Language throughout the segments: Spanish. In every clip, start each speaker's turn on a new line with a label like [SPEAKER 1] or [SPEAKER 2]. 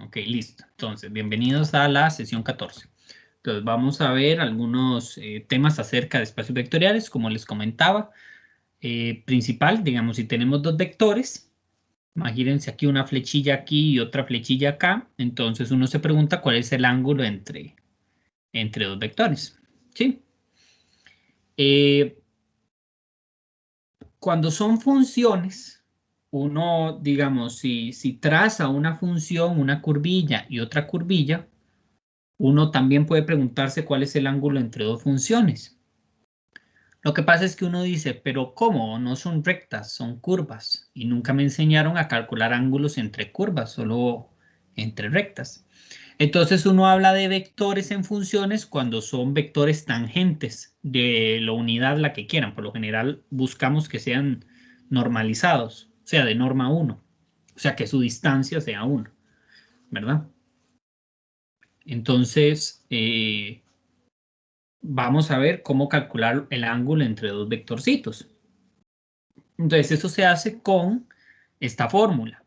[SPEAKER 1] Ok, listo. Entonces, bienvenidos a la sesión 14. Entonces, vamos a ver algunos temas acerca de espacios vectoriales, como les comentaba. Principal, digamos, si tenemos dos vectores, imagínense aquí una flechilla aquí y otra flechilla acá, entonces uno se pregunta cuál es el ángulo entre dos vectores, ¿sí? Cuando son funciones, uno, digamos, si traza una función, una curvilla y otra curvilla, uno también puede preguntarse cuál es el ángulo entre dos funciones. Lo que pasa es que uno dice, pero ¿cómo? No son rectas, son curvas. Y nunca me enseñaron a calcular ángulos entre curvas, solo entre rectas. Entonces uno habla de vectores en funciones cuando son vectores tangentes de la unidad la que quieran. Por lo general buscamos que sean normalizados, o sea, de norma 1. O sea, que su distancia sea 1, ¿verdad? Entonces, vamos a ver cómo calcular el ángulo entre dos vectorcitos. Entonces, eso se hace con esta fórmula.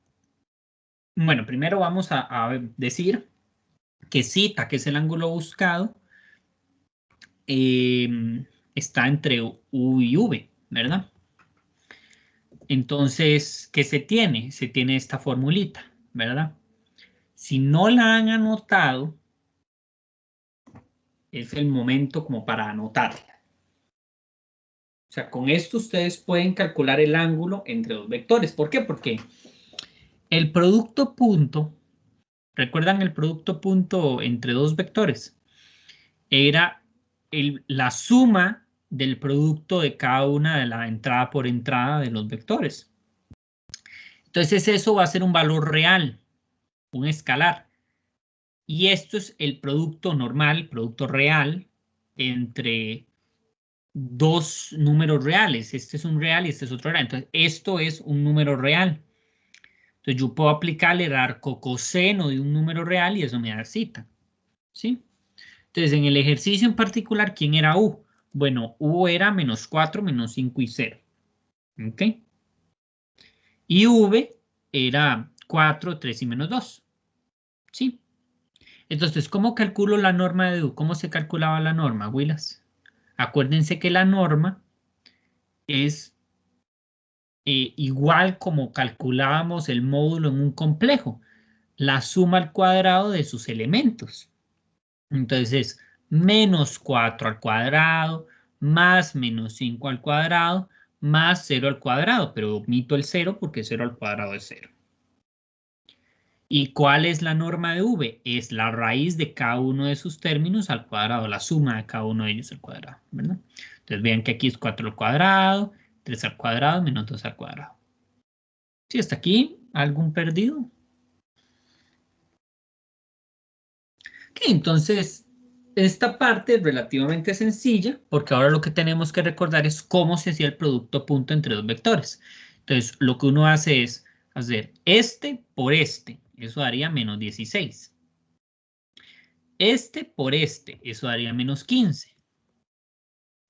[SPEAKER 1] Bueno, primero vamos a decir que zeta, que es el ángulo buscado, está entre U y V, ¿verdad? Entonces, ¿qué se tiene? Se tiene esta formulita, ¿verdad? Si no la han anotado, es el momento como para anotarla. O sea, con esto ustedes pueden calcular el ángulo entre dos vectores. ¿Por qué? Porque el producto punto, ¿recuerdan el producto punto entre dos vectores? Era la suma del producto de cada una de la entrada por entrada de los vectores. Entonces eso va a ser un valor real, un escalar. Y esto es el producto normal, producto real, entre dos números reales. Este es un real y este es otro real. Entonces esto es un número real. Entonces yo puedo aplicarle el arco coseno de un número real y eso me da zeta. ¿Sí? Entonces en el ejercicio en particular, ¿quién era U? Bueno, U era menos 4, menos 5 y 0. ¿Ok? Y V era 4, 3 y menos 2. ¿Sí? Entonces, ¿cómo calculo la norma de U? ¿Cómo se calculaba la norma, Willas? Acuérdense que la norma es igual como calculábamos el módulo en un complejo, la suma al cuadrado de sus elementos. Entonces, menos 4 al cuadrado, más menos 5 al cuadrado, más 0 al cuadrado, pero omito el 0 porque 0 al cuadrado es 0. ¿Y cuál es la norma de V? Es la raíz de cada uno de sus términos al cuadrado, la suma de cada uno de ellos al cuadrado, ¿verdad? Entonces vean que aquí es 4 al cuadrado, 3 al cuadrado, menos 2 al cuadrado. ¿Sí, hasta aquí? ¿Algún perdido? Ok, entonces esta parte es relativamente sencilla porque ahora lo que tenemos que recordar es cómo se hacía el producto punto entre dos vectores. Entonces lo que uno hace es hacer este por este, eso daría menos 16. Este por este, eso daría menos 15.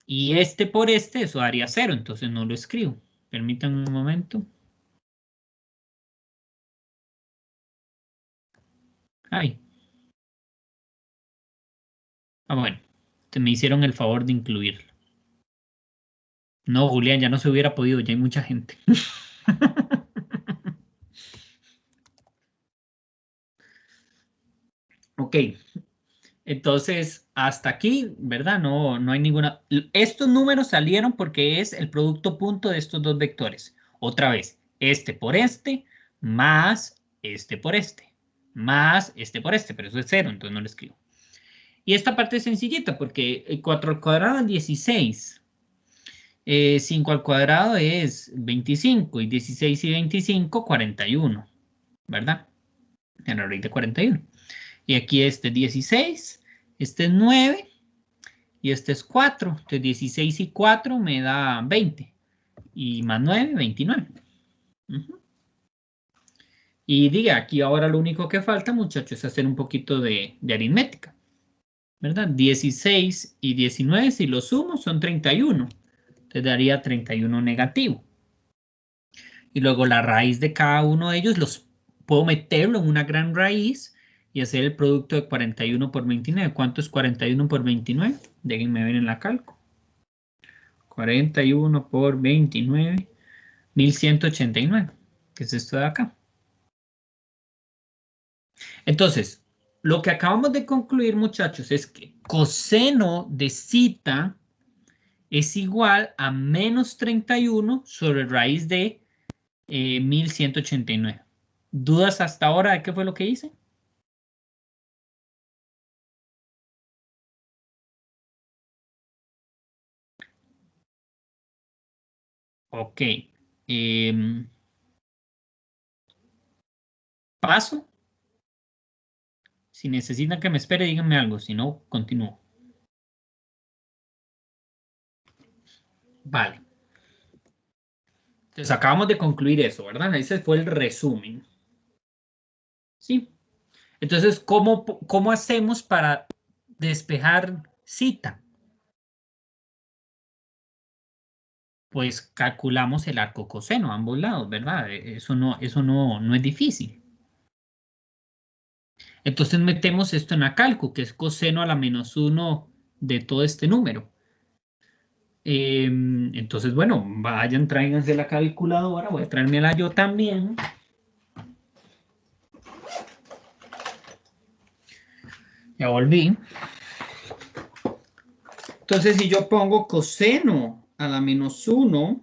[SPEAKER 1] Y este por este, eso daría 0, entonces no lo escribo. Permítanme un momento. Ay. Bueno, me hicieron el favor de incluirlo. No, Julián, ya no se hubiera podido, ya hay mucha gente. Ok, entonces hasta aquí, ¿verdad? No hay ninguna. Estos números salieron porque es el producto punto de estos dos vectores. Otra vez, este por este, más este por este, más este por este, pero eso es 0, entonces no lo escribo. Y esta parte es sencillita porque 4 al cuadrado es 16. 5 al cuadrado es 25 y 16 y 25, 41, ¿verdad? En la raíz de 41. Y aquí este es 16, este es 9 y este es 4. Entonces 16 y 4 me da 20. Y más 9, 29. Y diga, aquí ahora lo único que falta, muchachos, es hacer un poquito de aritmética, ¿verdad? 16 y 19, si lo sumo, son 31. Te daría 31 negativo. Y luego la raíz de cada uno de ellos los puedo meterlo en una gran raíz y hacer el producto de 41 por 29. ¿Cuánto es 41 por 29? Déjenme ver en la calco. 41 por 29, 1189, que es esto de acá. Entonces, lo que acabamos de concluir, muchachos, es que coseno de zeta es igual a menos 31 sobre raíz de 1189. ¿Dudas hasta ahora de qué fue lo que hice? Ok. Paso. Si necesitan que me espere, díganme algo. Si no, continúo. Vale. Entonces acabamos de concluir eso, ¿verdad? Ese fue el resumen. ¿Sí? Entonces, ¿cómo hacemos para despejar cita? Pues calculamos el arco coseno a ambos lados, ¿verdad? Eso no es difícil. Entonces metemos esto en la calco, que es coseno a la menos 1 de todo este número. Entonces, bueno, vayan, tráiganse la calculadora. Voy a traérmela yo también. Ya volví. Entonces, si yo pongo coseno a la menos 1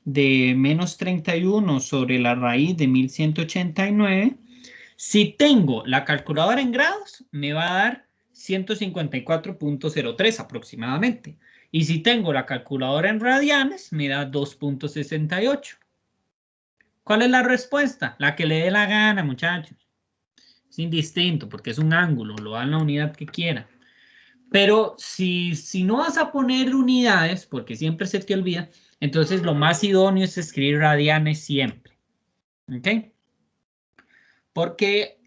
[SPEAKER 1] de menos 31 sobre la raíz de 1189, si tengo la calculadora en grados, me va a dar 154.03 aproximadamente. Y si tengo la calculadora en radianes, me da 2.68. ¿Cuál es la respuesta? La que le dé la gana, muchachos. Es indistinto porque es un ángulo, lo da en la unidad que quiera. Pero si no vas a poner unidades, porque siempre se te olvida, entonces lo más idóneo es escribir radianes siempre. ¿Ok? Porque,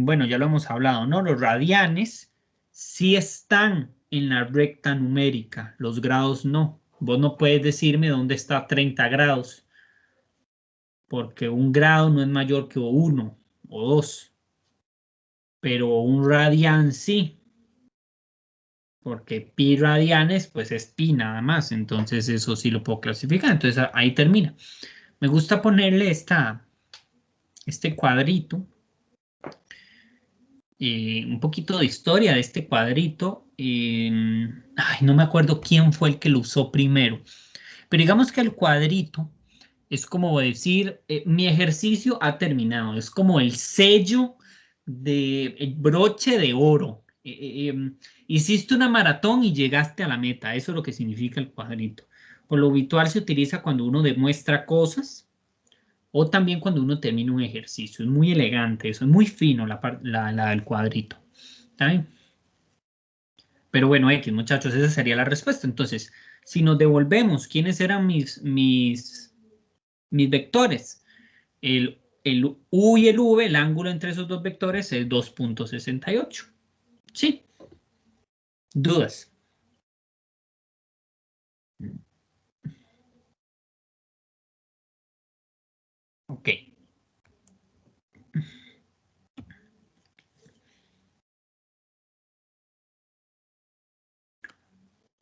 [SPEAKER 1] bueno, ya lo hemos hablado, ¿no? Los radianes sí están en la recta numérica, los grados no. Vos no puedes decirme dónde está 30 grados, porque un grado no es mayor que 1 o 2, pero un radian sí, porque pi radianes, pues es pi nada más, entonces eso sí lo puedo clasificar, entonces ahí termina. Me gusta ponerle este cuadrito, un poquito de historia de este cuadrito. Ay, no me acuerdo quién fue el que lo usó primero, pero digamos que el cuadrito es como decir, mi ejercicio ha terminado, es como el sello el broche de oro. Hiciste una maratón y llegaste a la meta, eso es lo que significa el cuadrito. Por lo habitual se utiliza cuando uno demuestra cosas o también cuando uno termina un ejercicio. Es muy elegante, eso es muy fino la del cuadrito. ¿Está bien? Pero bueno, X, muchachos, esa sería la respuesta. Entonces, si nos devolvemos, ¿quiénes eran mis vectores? El U y el V, el ángulo entre esos dos vectores es 2.68. ¿Sí? ¿Dudas? Ok.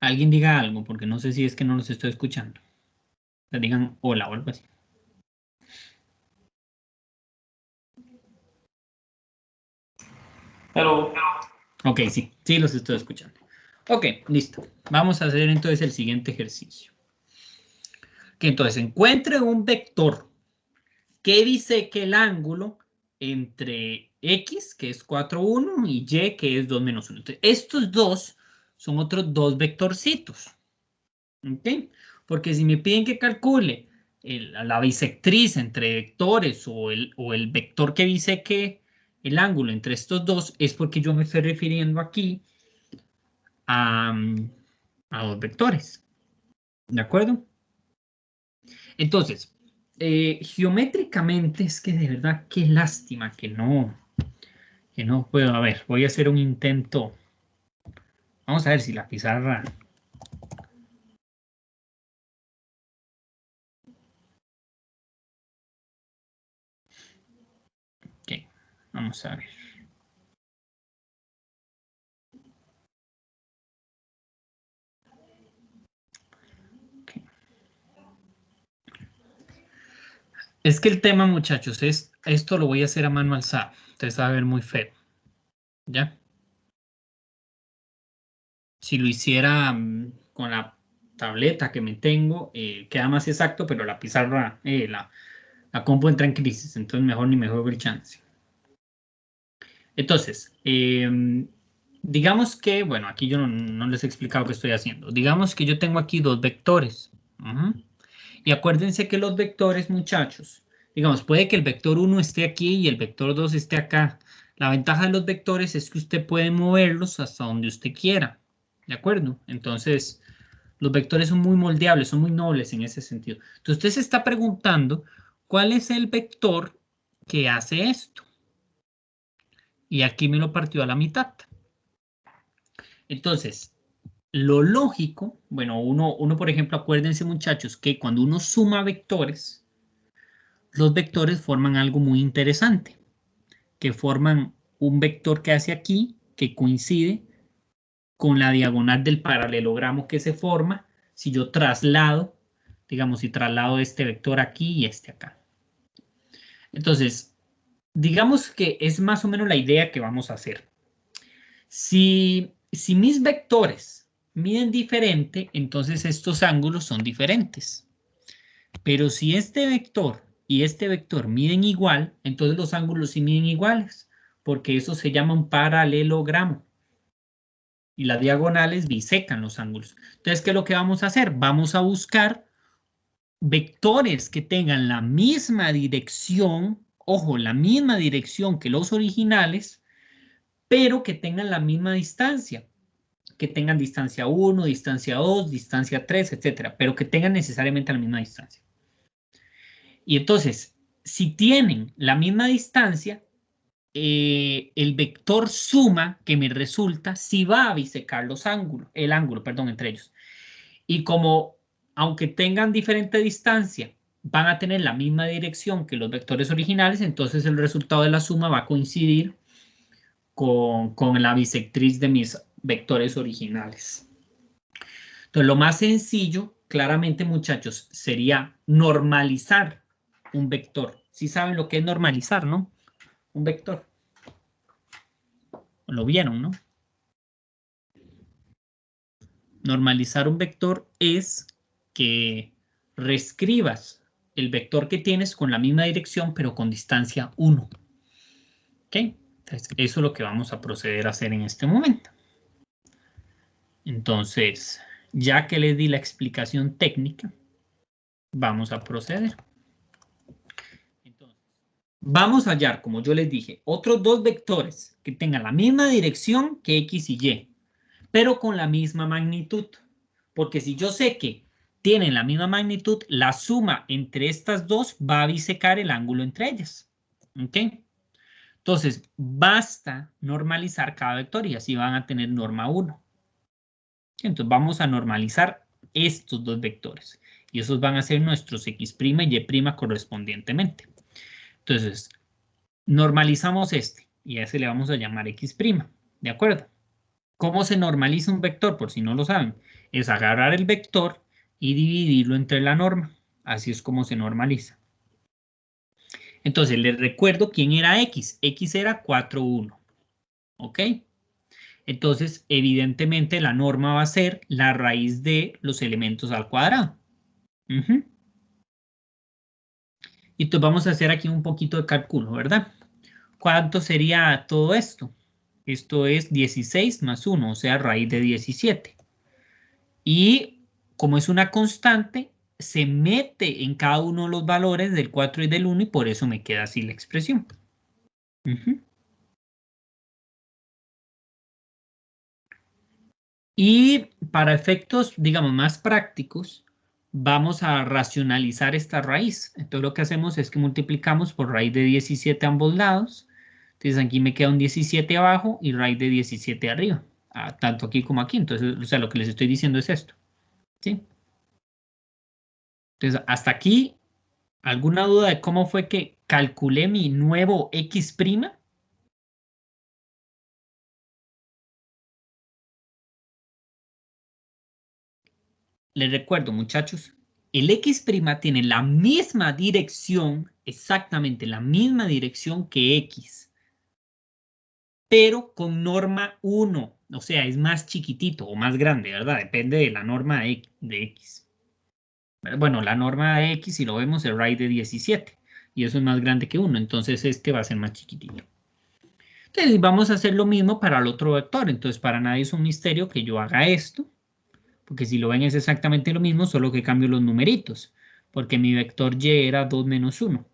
[SPEAKER 1] Alguien diga algo, porque no sé si es que no los estoy escuchando. Le digan hola o algo así.
[SPEAKER 2] Hello.
[SPEAKER 1] Ok, sí, sí los estoy escuchando. Ok, listo. Vamos a hacer entonces el siguiente ejercicio. Que entonces encuentre un vector que diseque el ángulo entre X, que es 4,1, y Y, que es 2 - 1. Entonces, estos dos son otros dos vectorcitos. ¿Ok? Porque si me piden que calcule la bisectriz entre vectores o el vector que biseque el ángulo entre estos dos, es porque yo me estoy refiriendo aquí a, a dos vectores. ¿De acuerdo? Entonces, geométricamente es que de verdad qué lástima que no puedo. A ver, voy a hacer un intento. Vamos a ver si la pizarra. Vamos a ver. Okay. Es que el tema, muchachos, es esto lo voy a hacer a mano alzada. Entonces va a ver muy feo. ¿Ya? Si lo hiciera con la tableta que me tengo, queda más exacto, pero la pizarra, la compu entra en crisis, entonces mejor ni me juego el chance. Entonces, digamos que, bueno, aquí yo no les he explicado qué estoy haciendo. Digamos que yo tengo aquí dos vectores. Y acuérdense que los vectores, muchachos, digamos, puede que el vector 1 esté aquí y el vector 2 esté acá. La ventaja de los vectores es que usted puede moverlos hasta donde usted quiera. ¿De acuerdo? Entonces, los vectores son muy moldeables, son muy nobles en ese sentido. Entonces, usted se está preguntando, ¿cuál es el vector que hace esto? Y aquí me lo partió a la mitad. Entonces, lo lógico, bueno, uno, por ejemplo, acuérdense, muchachos, que cuando uno suma vectores, los vectores forman algo muy interesante, que forman un vector que hace aquí, que coincide con la diagonal del paralelogramo que se forma si yo traslado, digamos, si traslado este vector aquí y este acá. Entonces, digamos que es más o menos la idea que vamos a hacer. Si mis vectores miden diferente, entonces estos ángulos son diferentes. Pero si este vector y este vector miden igual, entonces los ángulos sí miden iguales, porque eso se llama un paralelogramo. Y las diagonales bisecan los ángulos. Entonces, ¿qué es lo que vamos a hacer? Vamos a buscar vectores que tengan la misma dirección, ojo, la misma dirección que los originales, pero que tengan la misma distancia, que tengan distancia 1, distancia 2, distancia 3, etcétera, pero que tengan necesariamente la misma distancia. Y entonces, si tienen la misma distancia, el vector suma que me resulta si va a bisecar los ángulos, el ángulo, perdón, entre ellos. Y como, aunque tengan diferente distancia, van a tener la misma dirección que los vectores originales, entonces el resultado de la suma va a coincidir con la bisectriz de mis vectores originales. Entonces, lo más sencillo, claramente, muchachos, sería normalizar un vector. Sí saben lo que es normalizar, ¿no? Un vector. Lo vieron, ¿no? Normalizar un vector es que reescribas el vector que tienes con la misma dirección, pero con distancia 1. ¿Ok? Entonces, eso es lo que vamos a proceder a hacer en este momento. Entonces, ya que les di la explicación técnica, vamos a proceder. Entonces, vamos a hallar, como yo les dije, otros dos vectores que tengan la misma dirección que X y Y, pero con la misma magnitud. Porque si yo sé que tienen la misma magnitud, la suma entre estas dos va a bisecar el ángulo entre ellas. ¿Ok? Entonces, basta normalizar cada vector y así van a tener norma 1. Entonces, vamos a normalizar estos dos vectores. Y esos van a ser nuestros X' y Y' correspondientemente. Entonces, normalizamos este y a ese le vamos a llamar X'. ¿De acuerdo? ¿Cómo se normaliza un vector? Por si no lo saben, es agarrar el vector y dividirlo entre la norma. Así es como se normaliza. Entonces, les recuerdo quién era X. X era 4, 1. ¿Ok? Entonces, evidentemente, la norma va a ser la raíz de los elementos al cuadrado. Y entonces vamos a hacer aquí un poquito de cálculo, ¿verdad? ¿Cuánto sería todo esto? Esto es 16 más 1, o sea, raíz de 17. Y como es una constante, se mete en cada uno de los valores del 4 y del 1 y por eso me queda así la expresión. Y para efectos, digamos, más prácticos, vamos a racionalizar esta raíz. Entonces lo que hacemos es que multiplicamos por raíz de 17 a ambos lados. Entonces aquí me queda un 17 abajo y raíz de 17 arriba. Tanto aquí como aquí. Entonces, o sea, lo que les estoy diciendo es esto. ¿Sí? Entonces, hasta aquí, ¿alguna duda de cómo fue que calculé mi nuevo X'? Les recuerdo, muchachos, el X' tiene la misma dirección, exactamente la misma dirección que X, pero con norma 1, o sea, es más chiquitito o más grande, ¿verdad? Depende de la norma de X. Bueno, la norma de X, si lo vemos, es RAID de 17, y eso es más grande que 1, entonces este va a ser más chiquitito. Entonces vamos a hacer lo mismo para el otro vector, entonces para nadie es un misterio que yo haga esto, porque si lo ven es exactamente lo mismo, solo que cambio los numeritos, porque mi vector y era 2 menos 1.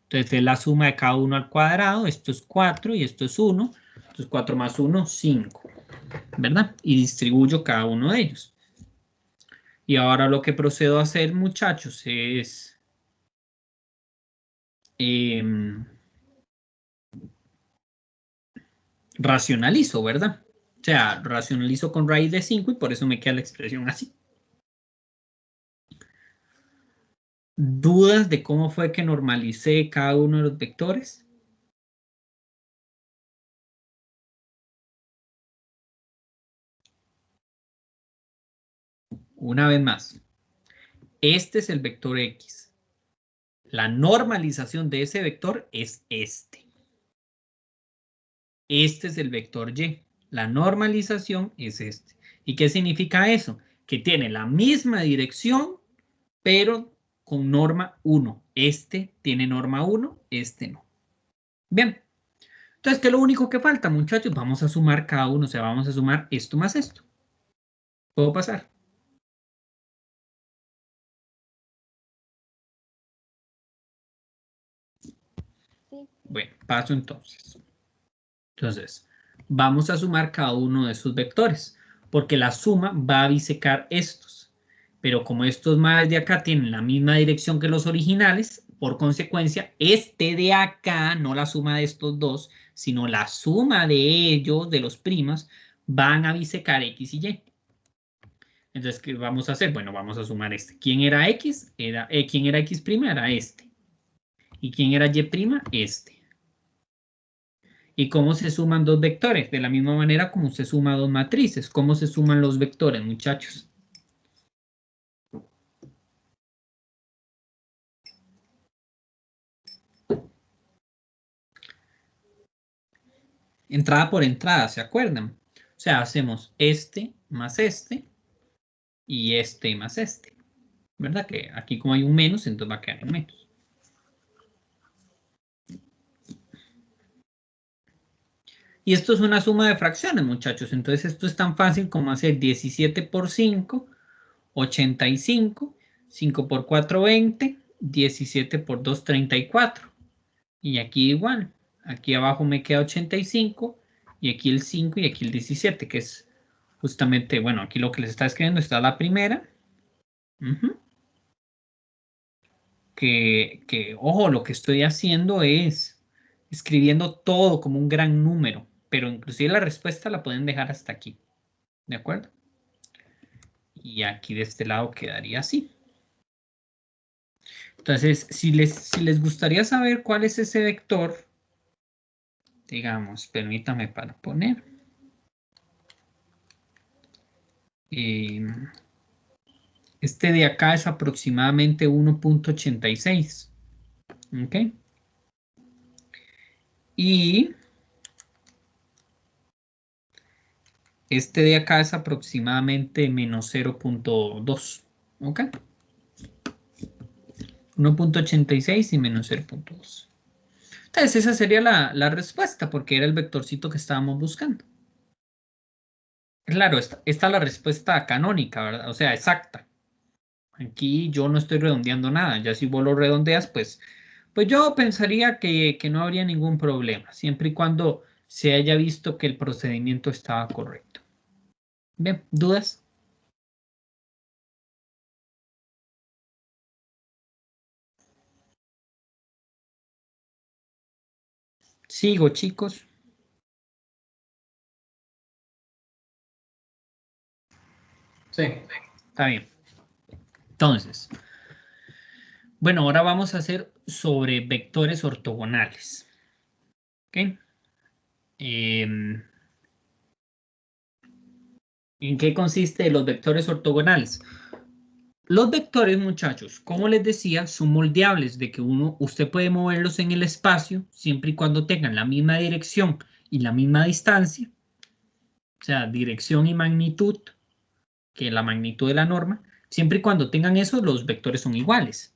[SPEAKER 1] Entonces es la suma de cada uno al cuadrado, esto es 4 y esto es 1, entonces 4 más 1, 5, ¿verdad? Y distribuyo cada uno de ellos. Y ahora lo que procedo a hacer, muchachos, es racionalizo, ¿verdad? O sea, racionalizo con raíz de 5 y por eso me queda la expresión así. ¿Dudas de cómo fue que normalicé cada uno de los vectores? Una vez más, este es el vector X. La normalización de ese vector es este. Este es el vector Y. La normalización es este. ¿Y qué significa eso? Que tiene la misma dirección, pero con norma 1. Este tiene norma 1, este no. Bien. Entonces, ¿qué es lo único que falta, muchachos? Vamos a sumar cada uno. O sea, vamos a sumar esto más esto. ¿Puedo pasar?
[SPEAKER 2] Sí.
[SPEAKER 1] Bueno, paso entonces. Entonces, vamos a sumar cada uno de esos vectores, porque la suma va a bisecar estos. Pero como estos mares de acá tienen la misma dirección que los originales, por consecuencia, este de acá, no la suma de estos dos, sino la suma de ellos, de los primos, van a bisecar X y Y. Entonces, ¿qué vamos a hacer? Bueno, vamos a sumar este. ¿Quién era X? ¿Quién era X'? Era este. ¿Y quién era Y'? Este. ¿Y cómo se suman dos vectores? De la misma manera como se suman dos matrices. ¿Cómo se suman los vectores, muchachos? Entrada por entrada, ¿se acuerdan? O sea, hacemos este más este y este más este. ¿Verdad? Que aquí como hay un menos, entonces va a quedar en menos. Y esto es una suma de fracciones, muchachos. Entonces esto es tan fácil como hacer 17 por 5, 85, 5 por 4, 20, 17 por 2, 34. Y aquí igual. Aquí abajo me queda 85 y aquí el 5 y aquí el 17, que es justamente, bueno, aquí lo que les está escribiendo está la primera. Ojo, lo que estoy haciendo es escribiendo todo como un gran número, pero inclusive la respuesta la pueden dejar hasta aquí. ¿De acuerdo? Y aquí de este lado quedaría así. Entonces, si les gustaría saber cuál es ese vector, digamos, permítame para poner. Este de acá es aproximadamente 1.86. ¿Ok? Y este de acá es aproximadamente menos 0.2. ¿Ok? 1.86 y menos 0.2. Entonces esa sería la respuesta porque era el vectorcito que estábamos buscando. Claro, esta es la respuesta canónica, ¿verdad? O sea, exacta. Aquí yo no estoy redondeando nada. Ya si vos lo redondeas, pues yo pensaría que no habría ningún problema, siempre y cuando se haya visto que el procedimiento estaba correcto. Bien, ¿dudas? Sigo, chicos.
[SPEAKER 3] Sí.
[SPEAKER 1] Está bien. Entonces, bueno, ahora vamos a hacer sobre vectores ortogonales. ¿Ok? ¿En qué consiste los vectores ortogonales? Los vectores, muchachos, como les decía, son moldeables, de que usted puede moverlos en el espacio siempre y cuando tengan la misma dirección y la misma distancia, o sea, dirección y magnitud, que la magnitud de la norma, siempre y cuando tengan eso, los vectores son iguales.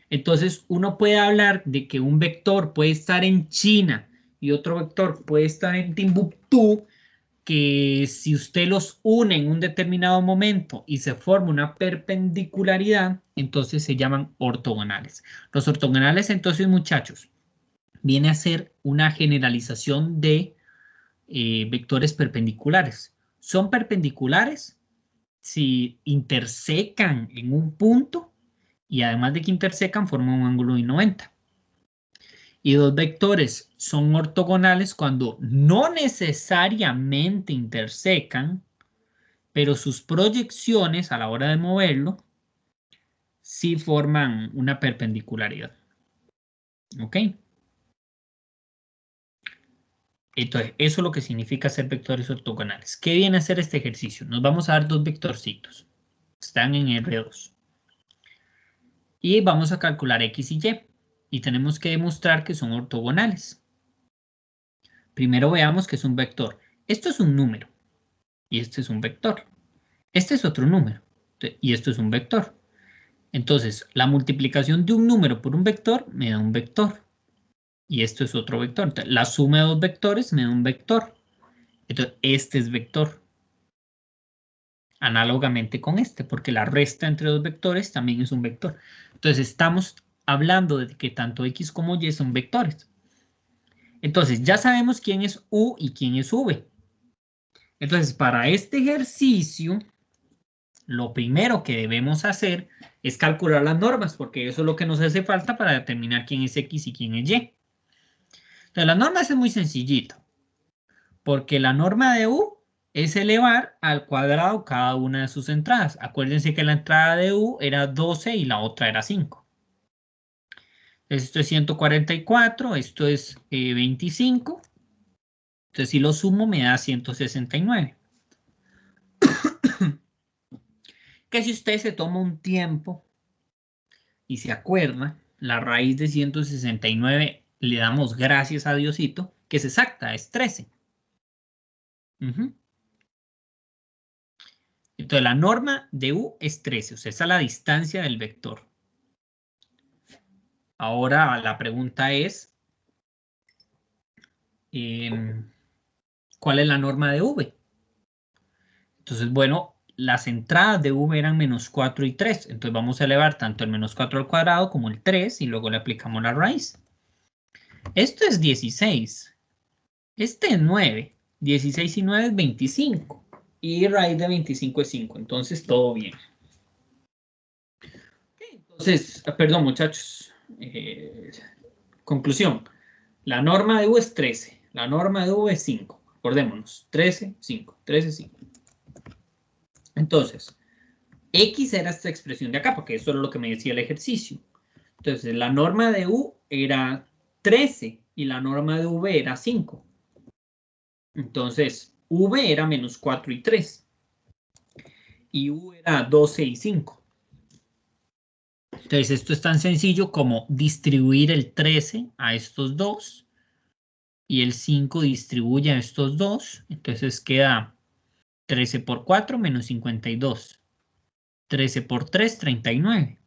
[SPEAKER 1] Entonces, uno puede hablar de que un vector puede estar en China y otro vector puede estar en Timbuktu, que si usted los une en un determinado momento y se forma una perpendicularidad, entonces se llaman ortogonales. Los ortogonales, entonces, muchachos, viene a ser una generalización de vectores perpendiculares. Son perpendiculares si intersecan en un punto y además de que intersecan, forman un ángulo de 90. Y dos vectores son ortogonales cuando no necesariamente intersecan, pero sus proyecciones a la hora de moverlo sí forman una perpendicularidad. ¿Ok? Entonces, eso es lo que significa ser vectores ortogonales. ¿Qué viene a hacer este ejercicio? Nos vamos a dar dos vectorcitos. Están en R2. Y vamos a calcular X y Y. Y tenemos que demostrar que son ortogonales. Primero veamos que es un vector. Esto es un número. Y este es un vector. Este es otro número. Y esto es un vector. Entonces, la multiplicación de un número por un vector me da un vector. Y esto es otro vector. Entonces, la suma de dos vectores me da un vector. Entonces, este es vector. Análogamente con este, porque la resta entre dos vectores también es un vector. Entonces, estamos hablando de que tanto X como Y son vectores. Entonces, ya sabemos quién es U y quién es V. Entonces, para este ejercicio, lo primero que debemos hacer es calcular las normas, porque eso es lo que nos hace falta para determinar quién es X y quién es Y. Entonces, las normas es muy sencillito, porque la norma de U es elevar al cuadrado cada una de sus entradas. Acuérdense que la entrada de U era 12 y la otra era 5. Entonces, esto es 144, esto es 25. Entonces, si lo sumo me da 169. Que si usted se toma un tiempo y se acuerda, la raíz de 169 le damos gracias a Diosito, que es exacta, es 13. Entonces la norma de U es 13, o sea, esa es la distancia del vector. Ahora la pregunta es, ¿cuál es la norma de V? Entonces, bueno, las entradas de V eran menos 4 y 3, entonces vamos a elevar tanto el menos 4 al cuadrado como el 3 y luego le aplicamos la raíz. Esto es 16. Este es 9. 16 y 9 es 25. Y raíz de 25 es 5. Entonces, todo bien. Entonces, perdón, muchachos. Conclusión. La norma de U es 13. La norma de U es 5. Acordémonos. 13, 5. 13, 5. Entonces, X era esta expresión de acá, porque eso era lo que me decía el ejercicio. Entonces, la norma de U era 13 y la norma de V era 5. Entonces, V era menos 4 y 3. Y U era 12 y 5. Entonces, esto es tan sencillo como distribuir el 13 a estos dos y el 5 distribuye a estos dos. Entonces, queda 13 por 4 menos 52. 13 por 3, 39.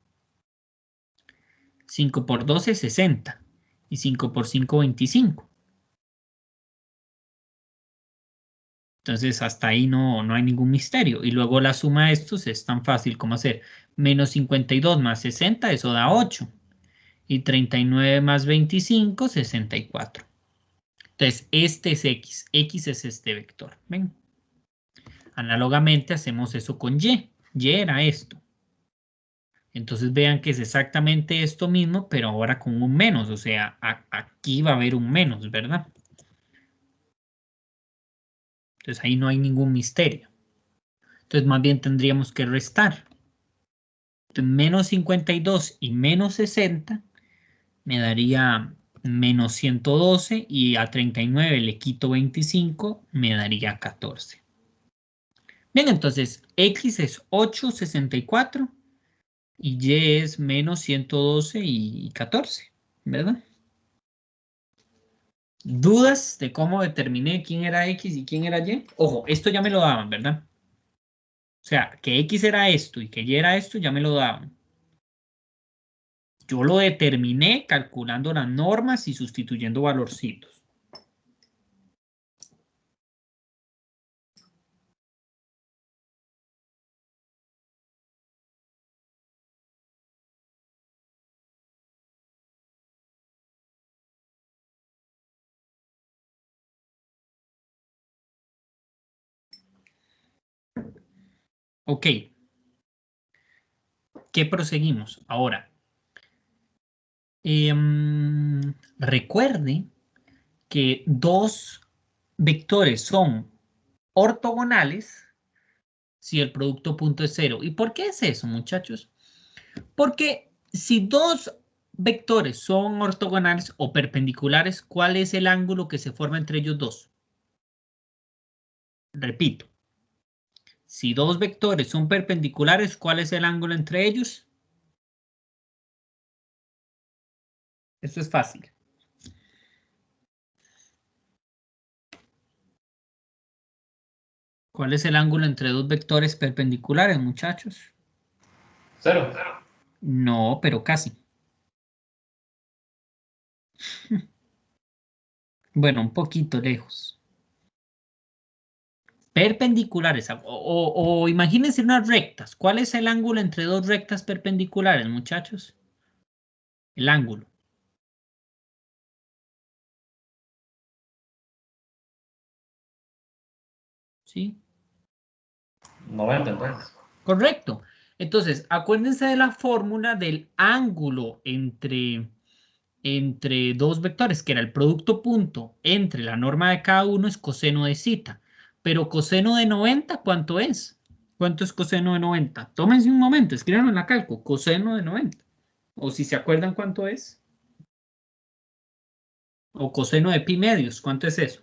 [SPEAKER 1] 5 por 12, 60. Y 5 por 5, 25. Entonces, hasta ahí no hay ningún misterio. Y luego la suma de estos es tan fácil como hacer menos 52 más 60, eso da 8. Y 39 más 25, 64. Entonces, este es X. X es este vector. ¿Ven? Análogamente hacemos eso con Y. Y era esto. Entonces vean que es exactamente esto mismo, pero ahora con un menos. O sea, aquí va a haber un menos, ¿verdad? Entonces ahí no hay ningún misterio. Entonces más bien tendríamos que restar. Entonces, menos 52 y menos 60 me daría menos 112 y a 39 le quito 25, me daría 14. Bien, entonces X es 8,64 y Y es menos 112 y 14, ¿verdad? ¿Dudas de cómo determiné quién era X y quién era Y? Ojo, esto ya me lo daban, ¿verdad? O sea, que X era esto y que Y era esto, ya me lo daban. Yo lo determiné calculando las normas y sustituyendo valorcitos. Ok. ¿Qué proseguimos? Ahora, recuerde que dos vectores son ortogonales si el producto punto es cero. ¿Y por qué es eso, muchachos? Porque si dos vectores son ortogonales o perpendiculares, ¿cuál es el ángulo que se forma entre ellos dos? Repito, si dos vectores son perpendiculares, ¿cuál es el ángulo entre ellos? Esto es fácil. ¿Cuál es el ángulo entre dos vectores perpendiculares, muchachos?
[SPEAKER 3] Cero.
[SPEAKER 1] No, pero casi. Bueno, un poquito lejos. Perpendiculares. O imagínense unas rectas. ¿Cuál es el ángulo entre dos rectas perpendiculares, muchachos? El ángulo. ¿Sí?
[SPEAKER 3] 90 entonces.
[SPEAKER 1] Correcto. Entonces, acuérdense de la fórmula del ángulo entre dos vectores, que era el producto punto entre la norma de cada uno es coseno de zeta. Pero coseno de 90, ¿cuánto es? ¿Cuánto es coseno de 90? Tómense un momento, escríbanlo en la calco, coseno de 90. O si se acuerdan cuánto es. O coseno de pi medios, ¿cuánto es eso?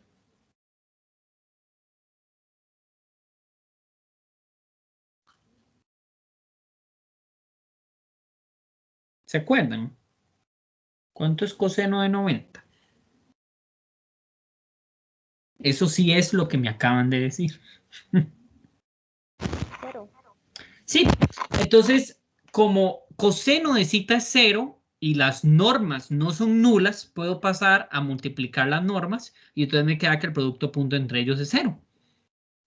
[SPEAKER 1] ¿Se acuerdan? ¿Cuánto es coseno de 90? Eso sí es lo que me acaban de decir.
[SPEAKER 2] Cero.
[SPEAKER 1] Sí, entonces, como coseno de zeta es cero y las normas no son nulas, puedo pasar a multiplicar las normas y entonces me queda que el producto punto entre ellos es cero.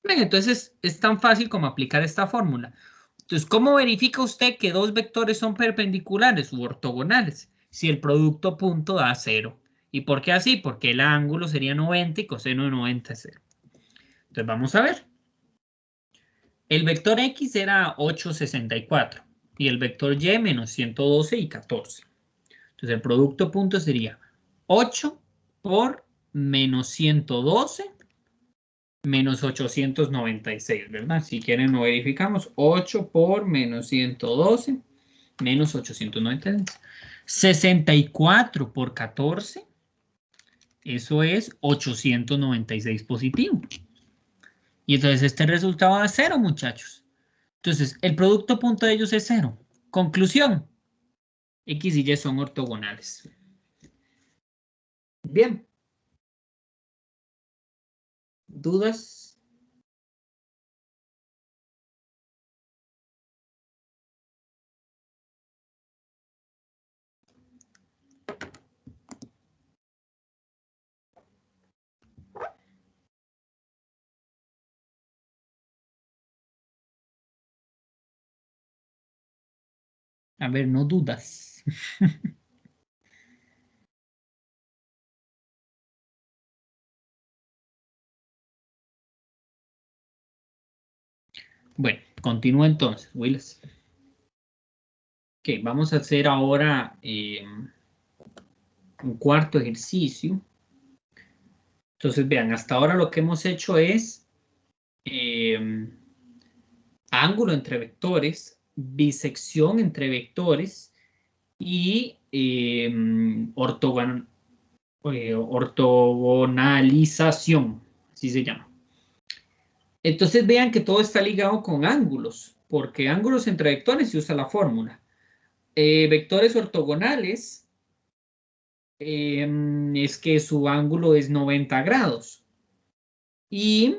[SPEAKER 1] Bien, entonces es tan fácil como aplicar esta fórmula. Entonces, ¿cómo verifica usted que dos vectores son perpendiculares u ortogonales? Si el producto punto da cero. ¿Y por qué así? Porque el ángulo sería 90 y coseno de 90 es cero. Entonces, vamos a ver. El vector X era 8,64 y el vector Y menos 112 y 14. Entonces el producto punto sería 8 por menos 112 menos 896, ¿verdad? Si quieren lo verificamos. 8 por menos 112 menos 896. 64 por 14, eso es 896 positivo. Y entonces este resultado da cero, muchachos. Entonces, el producto punto de ellos es cero. Conclusión. X y Y son ortogonales. Bien. ¿Dudas? A ver, no dudas. Bueno, continúo entonces, Willis. Ok, vamos a hacer ahora un cuarto ejercicio. Entonces, vean, hasta ahora lo que hemos hecho es ángulo entre vectores, bisección entre vectores y ortogonalización, así se llama. Entonces vean que todo está ligado con ángulos, porque ángulos entre vectores se usa la fórmula. Vectores ortogonales es que su ángulo es 90 grados. Y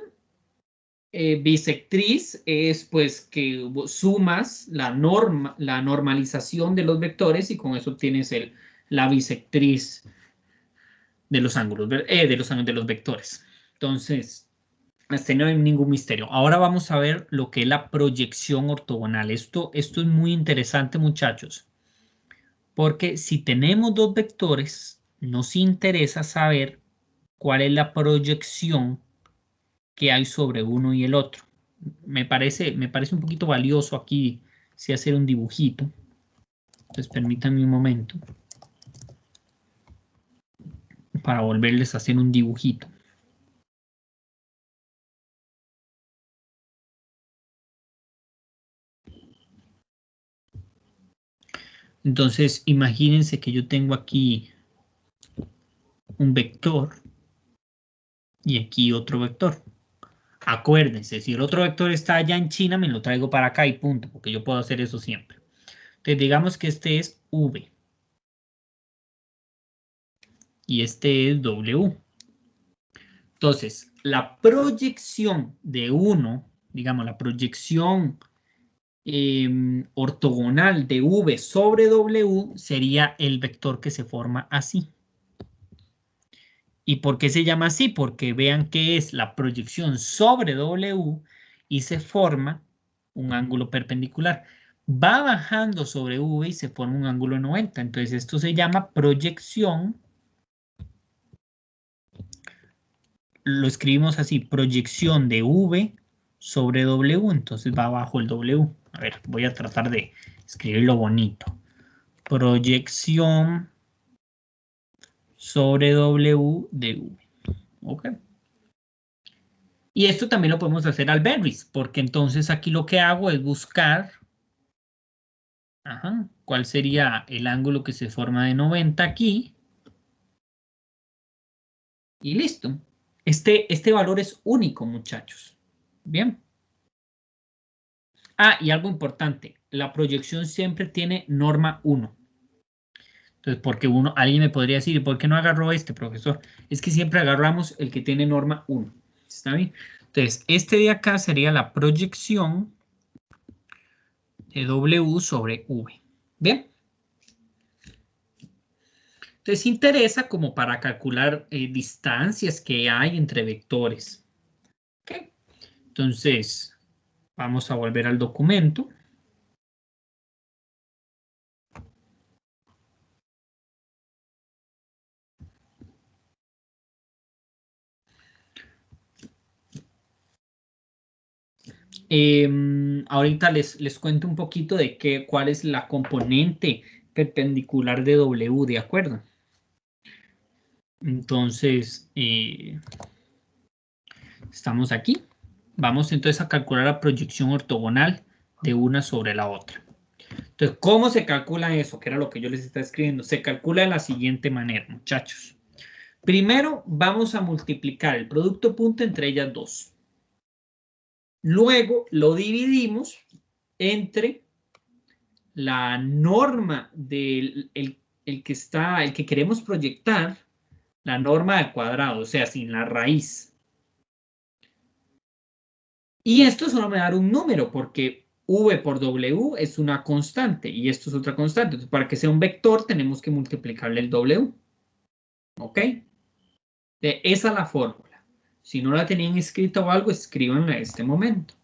[SPEAKER 1] bisectriz es pues que sumas la normalización de los vectores y con eso obtienes la bisectriz de los ángulos, de los vectores. Entonces, hasta no hay ningún misterio. Ahora vamos a ver lo que es la proyección ortogonal. Esto es muy interesante, muchachos, porque si tenemos dos vectores, nos interesa saber cuál es la proyección que hay sobre uno y el otro. Me parece un poquito valioso aquí si hacer un dibujito. Entonces, permítanme un momento para volverles a hacer un dibujito. Entonces, imagínense que yo tengo aquí un vector y aquí otro vector. Acuérdense, si el otro vector está allá en China, me lo traigo para acá y punto, porque yo puedo hacer eso siempre. Entonces, digamos que este es V y este es W. Entonces, la proyección de uno, digamos, la proyección ortogonal de V sobre W sería el vector que se forma así. ¿Y por qué se llama así? Porque vean que es la proyección sobre W y se forma un ángulo perpendicular. Va bajando sobre V y se forma un ángulo 90. Entonces esto se llama proyección. Lo escribimos así, proyección de V sobre W. Entonces va abajo el W. A ver, voy a tratar de escribirlo bonito. Proyección sobre W de V. ¿Ok? Y esto también lo podemos hacer al Berries, porque entonces aquí lo que hago es buscar cuál sería el ángulo que se forma de 90 aquí. Y listo. Este valor es único, muchachos. Bien. Ah, y algo importante. La proyección siempre tiene norma 1. Entonces, porque alguien me podría decir, ¿por qué no agarró este, profesor? Es que siempre agarramos el que tiene norma 1. ¿Está bien? Entonces, este de acá sería la proyección de W sobre V. ¿Bien? Entonces, interesa como para calcular distancias que hay entre vectores. ¿Ok? Entonces, vamos a volver al documento. Ahorita les cuento un poquito de cuál es la componente perpendicular de W, ¿de acuerdo? Entonces, estamos aquí. Vamos entonces a calcular la proyección ortogonal de una sobre la otra. Entonces, ¿cómo se calcula eso? Que era lo que yo les estaba escribiendo. Se calcula de la siguiente manera, muchachos. Primero, vamos a multiplicar el producto punto entre ellas dos. Luego, lo dividimos entre la norma del el que queremos proyectar, la norma al cuadrado, o sea, sin la raíz. Y esto solo me da un número, porque V por W es una constante y esto es otra constante. Entonces, para que sea un vector, tenemos que multiplicarle el W. ¿Ok? Esa es la fórmula. Si no la tenían escrita o algo, escríbanla en este momento.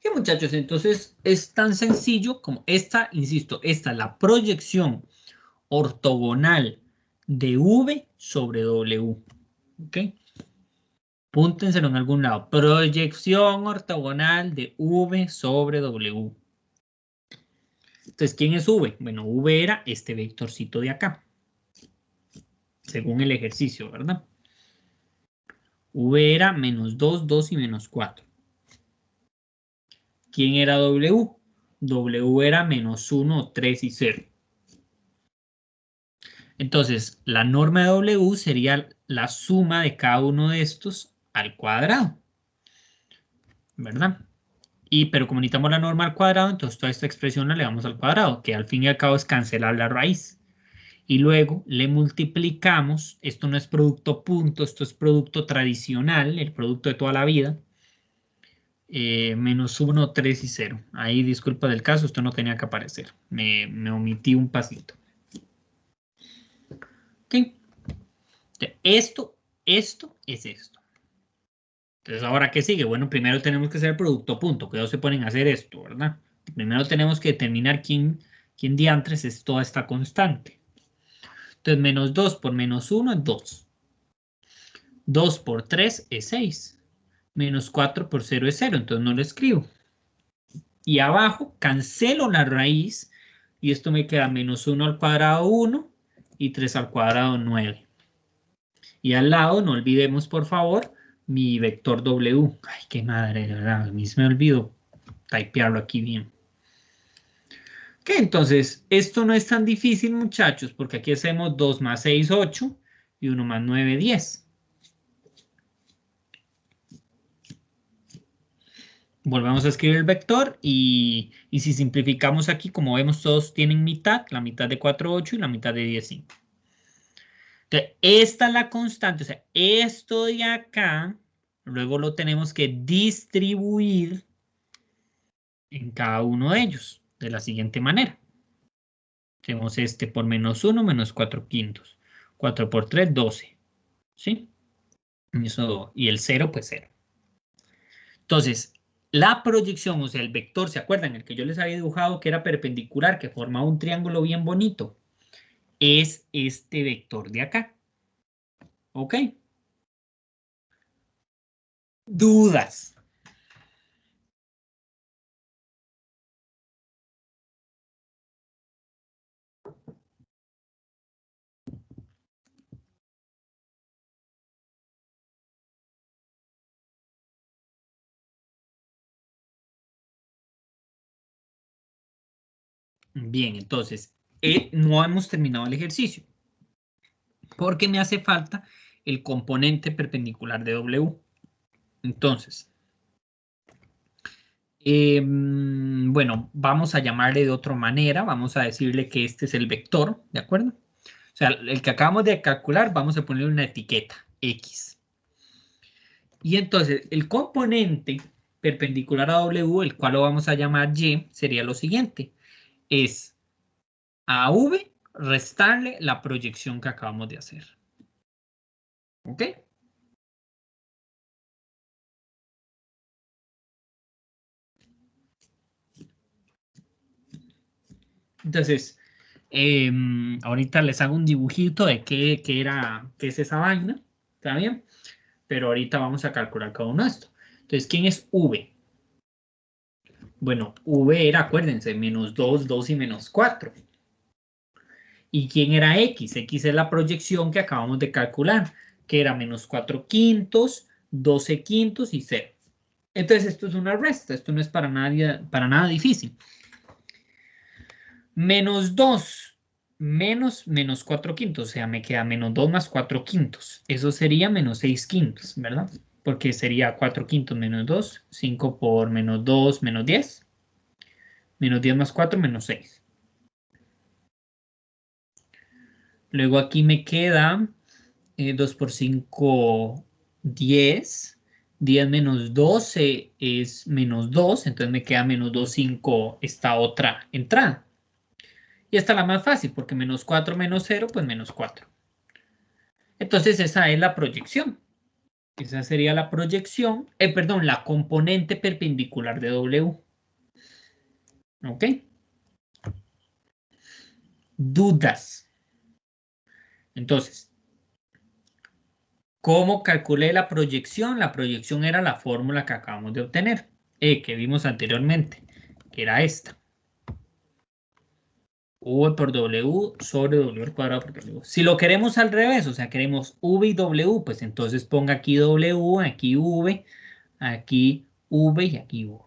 [SPEAKER 1] Y muchachos, entonces es tan sencillo como esta, insisto, esta es la proyección ortogonal de V sobre W. ¿Ok? Púntenselo en algún lado. Proyección ortogonal de V sobre W. Entonces, ¿quién es V? Bueno, V era este vectorcito de acá. Según el ejercicio, ¿verdad? V era menos 2, 2 y menos 4. ¿Quién era W? W era menos 1, 3 y 0. Entonces, la norma de W sería la suma de cada uno de estos al cuadrado, ¿verdad? Pero como necesitamos la norma al cuadrado, entonces toda esta expresión la elevamos al cuadrado, que al fin y al cabo es cancelar la raíz. Y luego le multiplicamos, esto no es producto punto, esto es producto tradicional, el producto de toda la vida, menos 1, 3 y 0. Ahí, disculpa del caso, esto no tenía que aparecer. Me omití un pasito. ¿Ok? Esto es esto. Entonces, ¿ahora qué sigue? Bueno, primero tenemos que hacer el producto punto. Cuidado se ponen a hacer esto, ¿verdad? Primero tenemos que determinar quién diantres es toda esta constante. Entonces, menos 2 por menos 1 es 2. 2 por 3 es 6. Menos 4 por 0 es 0, entonces no lo escribo. Y abajo cancelo la raíz y esto me queda menos 1 al cuadrado 1 y 3 al cuadrado 9. Y al lado, no olvidemos por favor, mi vector W. Ay, qué madre, de verdad, a mí se me olvidó typearlo aquí bien. Ok, entonces, esto no es tan difícil, muchachos, porque aquí hacemos 2 más 6, 8 y 1 más 9, 10. Volvemos a escribir el vector y si simplificamos aquí, como vemos, todos tienen mitad, la mitad de 4, 8 y la mitad de 10, 5. Entonces, esta es la constante, o sea, esto de acá, luego lo tenemos que distribuir en cada uno de ellos, de la siguiente manera. Tenemos este por menos 1, menos 4 quintos. 4 por 3, 12. ¿Sí? Y el 0, pues 0. Entonces, la proyección, o sea, el vector, ¿se acuerdan? El que yo les había dibujado que era perpendicular, que formaba un triángulo bien bonito, es este vector de acá. ¿Ok? ¿Dudas? Bien, entonces, no hemos terminado el ejercicio, porque me hace falta el componente perpendicular de W. Entonces, bueno, vamos a llamarle de otra manera, vamos a decirle que este es el vector, ¿de acuerdo? O sea, el que acabamos de calcular, vamos a ponerle una etiqueta, X. Y entonces, el componente perpendicular a W, el cual lo vamos a llamar Y, sería lo siguiente. Es a V restarle la proyección que acabamos de hacer. ¿Ok? Entonces, ahorita les hago un dibujito de qué es esa vaina. ¿Está bien? Pero ahorita vamos a calcular cada uno de estos. Entonces, ¿quién es V? Bueno, V era, acuérdense, menos 2, 2 y menos 4. ¿Y quién era X? X es la proyección que acabamos de calcular, que era menos 4 quintos, 12 quintos y 0. Entonces, esto es una resta, esto no es para nada difícil. Menos 2 menos 4 quintos, o sea, me queda menos 2 más 4 quintos. Eso sería menos 6 quintos, ¿verdad? Porque sería 4 quintos menos 2, 5 por menos 2, menos 10. Menos 10 más 4, menos 6. Luego aquí me queda 2 por 5, 10. 10 menos 12 es menos 2, entonces me queda menos 2, 5 esta otra entrada. Y esta es la más fácil, porque menos 4 menos 0, pues menos 4. Entonces esa es la proyección. Esa sería la proyección, perdón, la componente perpendicular de W. ¿Ok? Dudas. Entonces, ¿cómo calculé la proyección? La proyección era la fórmula que acabamos de obtener, que vimos anteriormente, que era esta. V por W sobre W al cuadrado por W. Si lo queremos al revés, o sea, queremos V y W, pues entonces ponga aquí W, aquí V y aquí V.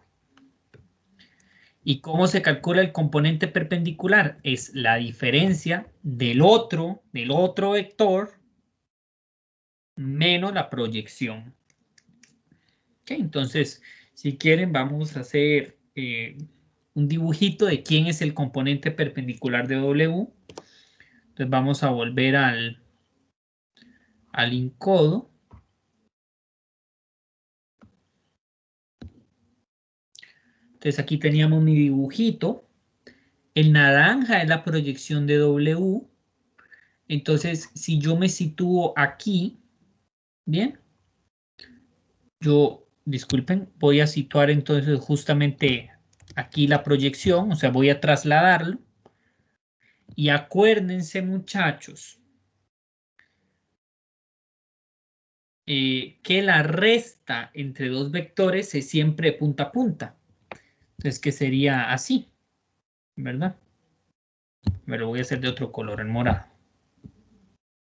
[SPEAKER 1] ¿Y cómo se calcula el componente perpendicular? Es la diferencia del otro vector menos la proyección. ¿Okay? Entonces, si quieren, vamos a hacer un dibujito de quién es el componente perpendicular de W. Entonces vamos a volver al encodo. Entonces aquí teníamos mi dibujito. El naranja es la proyección de W. Entonces, si yo me sitúo aquí, bien, disculpen, voy a situar entonces justamente aquí la proyección, o sea, voy a trasladarlo. Y acuérdense, muchachos, que la resta entre dos vectores es siempre punta a punta. Entonces, que sería así, ¿verdad? Me lo voy a hacer de otro color, en morado.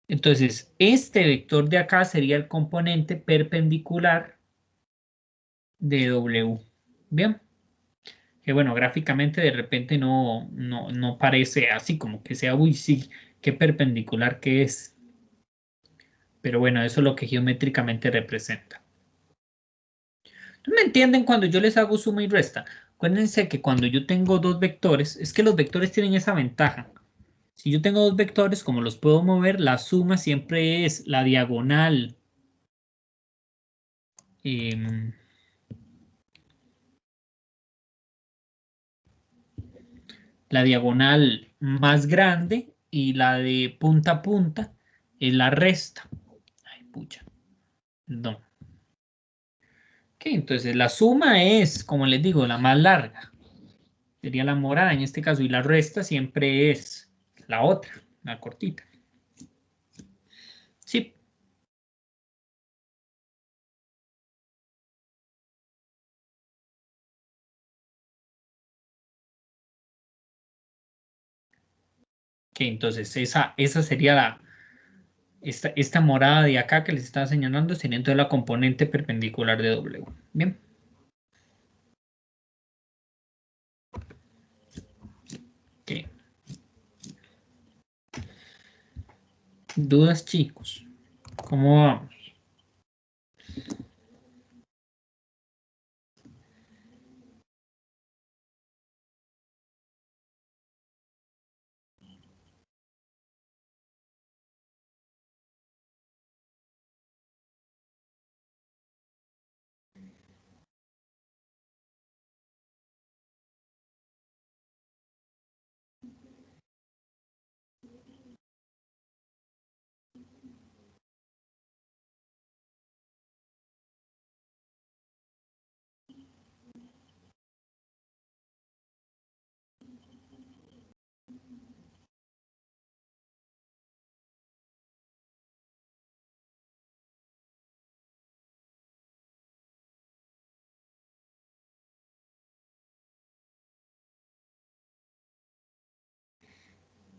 [SPEAKER 1] Entonces, este vector de acá sería el componente perpendicular de W. Bien. Que bueno, gráficamente de repente no parece así como que sea, uy, sí, qué perpendicular que es. Pero bueno, eso es lo que geométricamente representa. ¿Me entienden cuando yo les hago suma y resta? Acuérdense que cuando yo tengo dos vectores, es que los vectores tienen esa ventaja. Si yo tengo dos vectores, como los puedo mover, la suma siempre es la diagonal. La diagonal más grande y la de punta a punta es la resta. Ay, pucha. Perdón. Ok, entonces la suma es, como les digo, la más larga. Sería la morada en este caso y la resta siempre es la otra, la cortita. Sí. Ok, entonces esa sería esta morada de acá que les estaba señalando sería entonces la componente perpendicular de W. Bien. Ok. ¿Dudas, chicos? ¿Cómo vamos?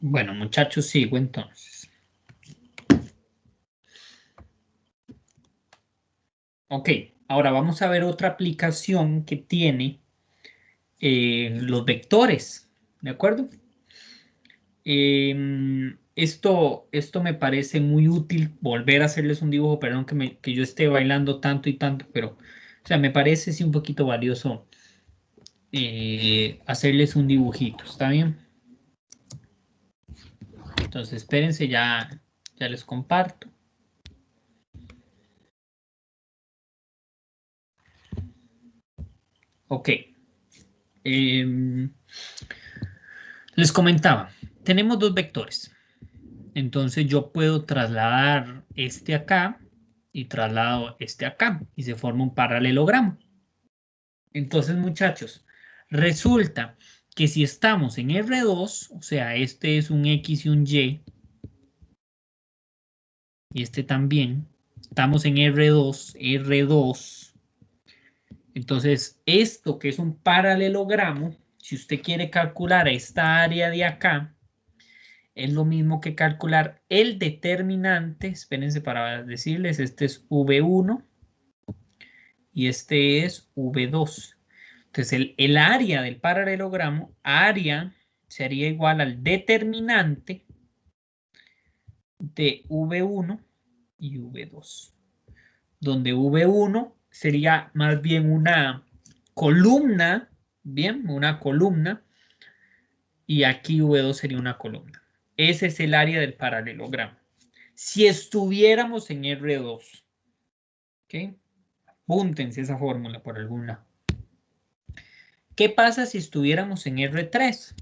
[SPEAKER 1] Bueno, muchachos, sigo entonces. Ok, ahora vamos a ver otra aplicación que tiene los vectores, ¿de acuerdo? Esto me parece muy útil, volver a hacerles un dibujo, perdón que yo esté bailando tanto y tanto, pero o sea, me parece sí un poquito valioso hacerles un dibujito, ¿está bien? Entonces espérense, ya les comparto. Ok. Les comentaba, tenemos dos vectores. Entonces yo puedo trasladar este acá y traslado este acá y se forma un paralelogramo. Entonces, muchachos, resulta que si estamos en R2, o sea, este es un X y un y este también, estamos en R2, entonces esto que es un paralelogramo, si usted quiere calcular esta área de acá, es lo mismo que calcular el determinante, espérense para decirles, este es V1 y este es V2. Entonces, el área del paralelogramo, área sería igual al determinante de V1 y V2, donde V1 sería más bien una columna, bien, una columna, y aquí V2 sería una columna. Ese es el área del paralelogramo. Si estuviéramos en R2, ¿ok? Apúntense esa fórmula por algún lado. ¿Qué pasa si estuviéramos en R3?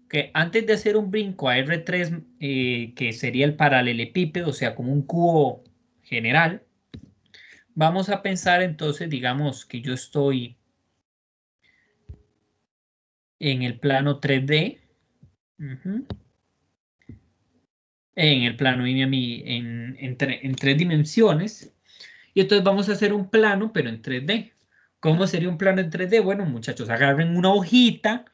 [SPEAKER 1] Que antes de hacer un brinco a R3, que sería el paralelepípedo, o sea, como un cubo general, vamos a pensar entonces, digamos que yo estoy en el plano 3D, en el plano en 3 dimensiones, y entonces vamos a hacer un plano, pero en 3D. ¿Cómo sería un plano en 3D? Bueno, muchachos, agarren una hojita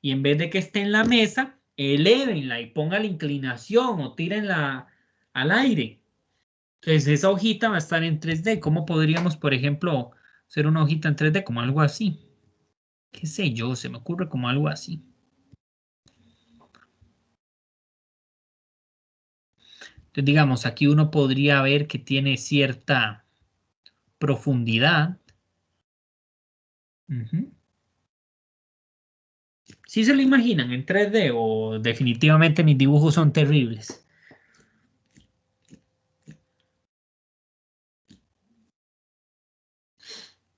[SPEAKER 1] y en vez de que esté en la mesa, elévenla y pongan la inclinación o tírenla al aire. Entonces esa hojita va a estar en 3D. ¿Cómo podríamos, por ejemplo, hacer una hojita en 3D? Como algo así. ¿Qué sé yo? Se me ocurre como algo así. Entonces, digamos, aquí uno podría ver que tiene cierta profundidad. ¿Sí se lo imaginan en 3D o definitivamente mis dibujos son terribles?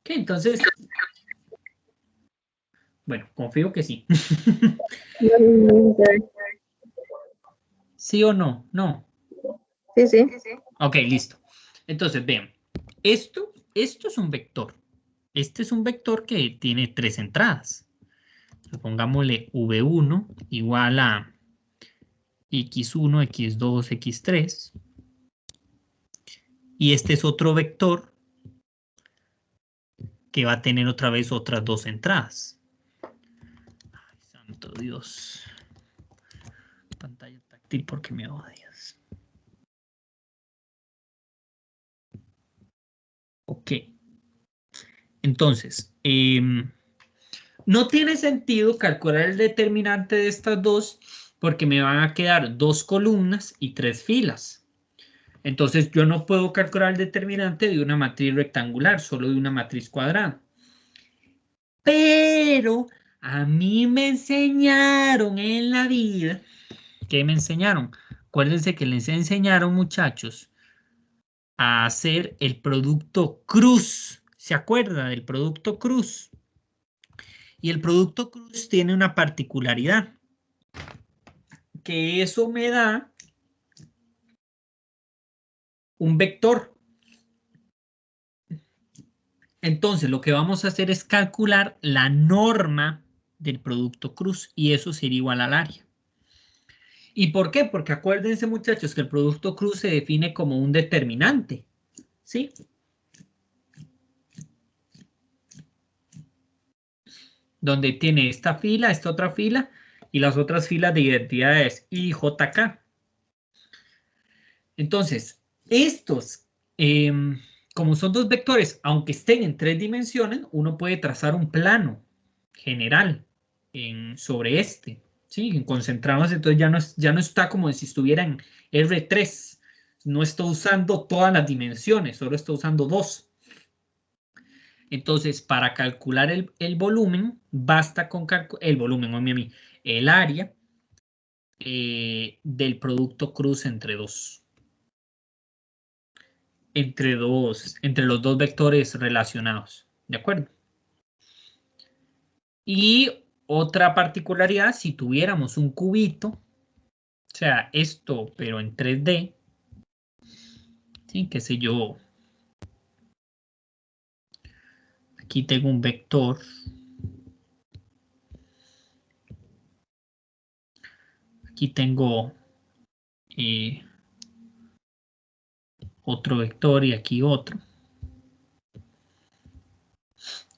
[SPEAKER 1] ¿Qué? Entonces, bueno, confío que sí. ¿Sí o no? No.
[SPEAKER 2] Sí, sí.
[SPEAKER 1] Ok, listo. Entonces, vean, esto es un vector. Este es un vector que tiene 3 entradas. Pongámosle V1 igual a X1, X2, X3. Y este es otro vector que va a tener otra vez otras 2 entradas. Ay, santo Dios. Pantalla táctil porque me odias. Ok. Entonces, no tiene sentido calcular el determinante de estas dos porque me van a quedar 2 columnas y 3 filas. Entonces yo no puedo calcular el determinante de una matriz rectangular, solo de una matriz cuadrada. Pero a mí me enseñaron en la vida, ¿qué me enseñaron? Acuérdense que les enseñaron, muchachos, a hacer el producto cruz. ¿Se acuerda del producto cruz? Y el producto cruz tiene una particularidad, que eso me da un vector. Entonces, lo que vamos a hacer es calcular la norma del producto cruz y eso sería igual al área. ¿Y por qué? Porque acuérdense, muchachos, que el producto cruz se define como un determinante, ¿sí? Donde tiene esta fila, esta otra fila y las otras filas de identidades I, J, K. Entonces, estos, como son dos vectores, aunque estén en 3 dimensiones, uno puede trazar un plano general sobre este, ¿sí? Concentramos, entonces ya no está como si estuviera en R3, no está usando todas las dimensiones, solo está usando 2. Entonces, para calcular el volumen, basta con calcular el volumen, o el área del producto cruz entre dos. Entre los dos vectores relacionados, ¿de acuerdo? Y otra particularidad, si tuviéramos un cubito, o sea, esto, pero en 3D, ¿sí? Qué sé yo, aquí tengo un vector, aquí tengo otro vector y aquí otro.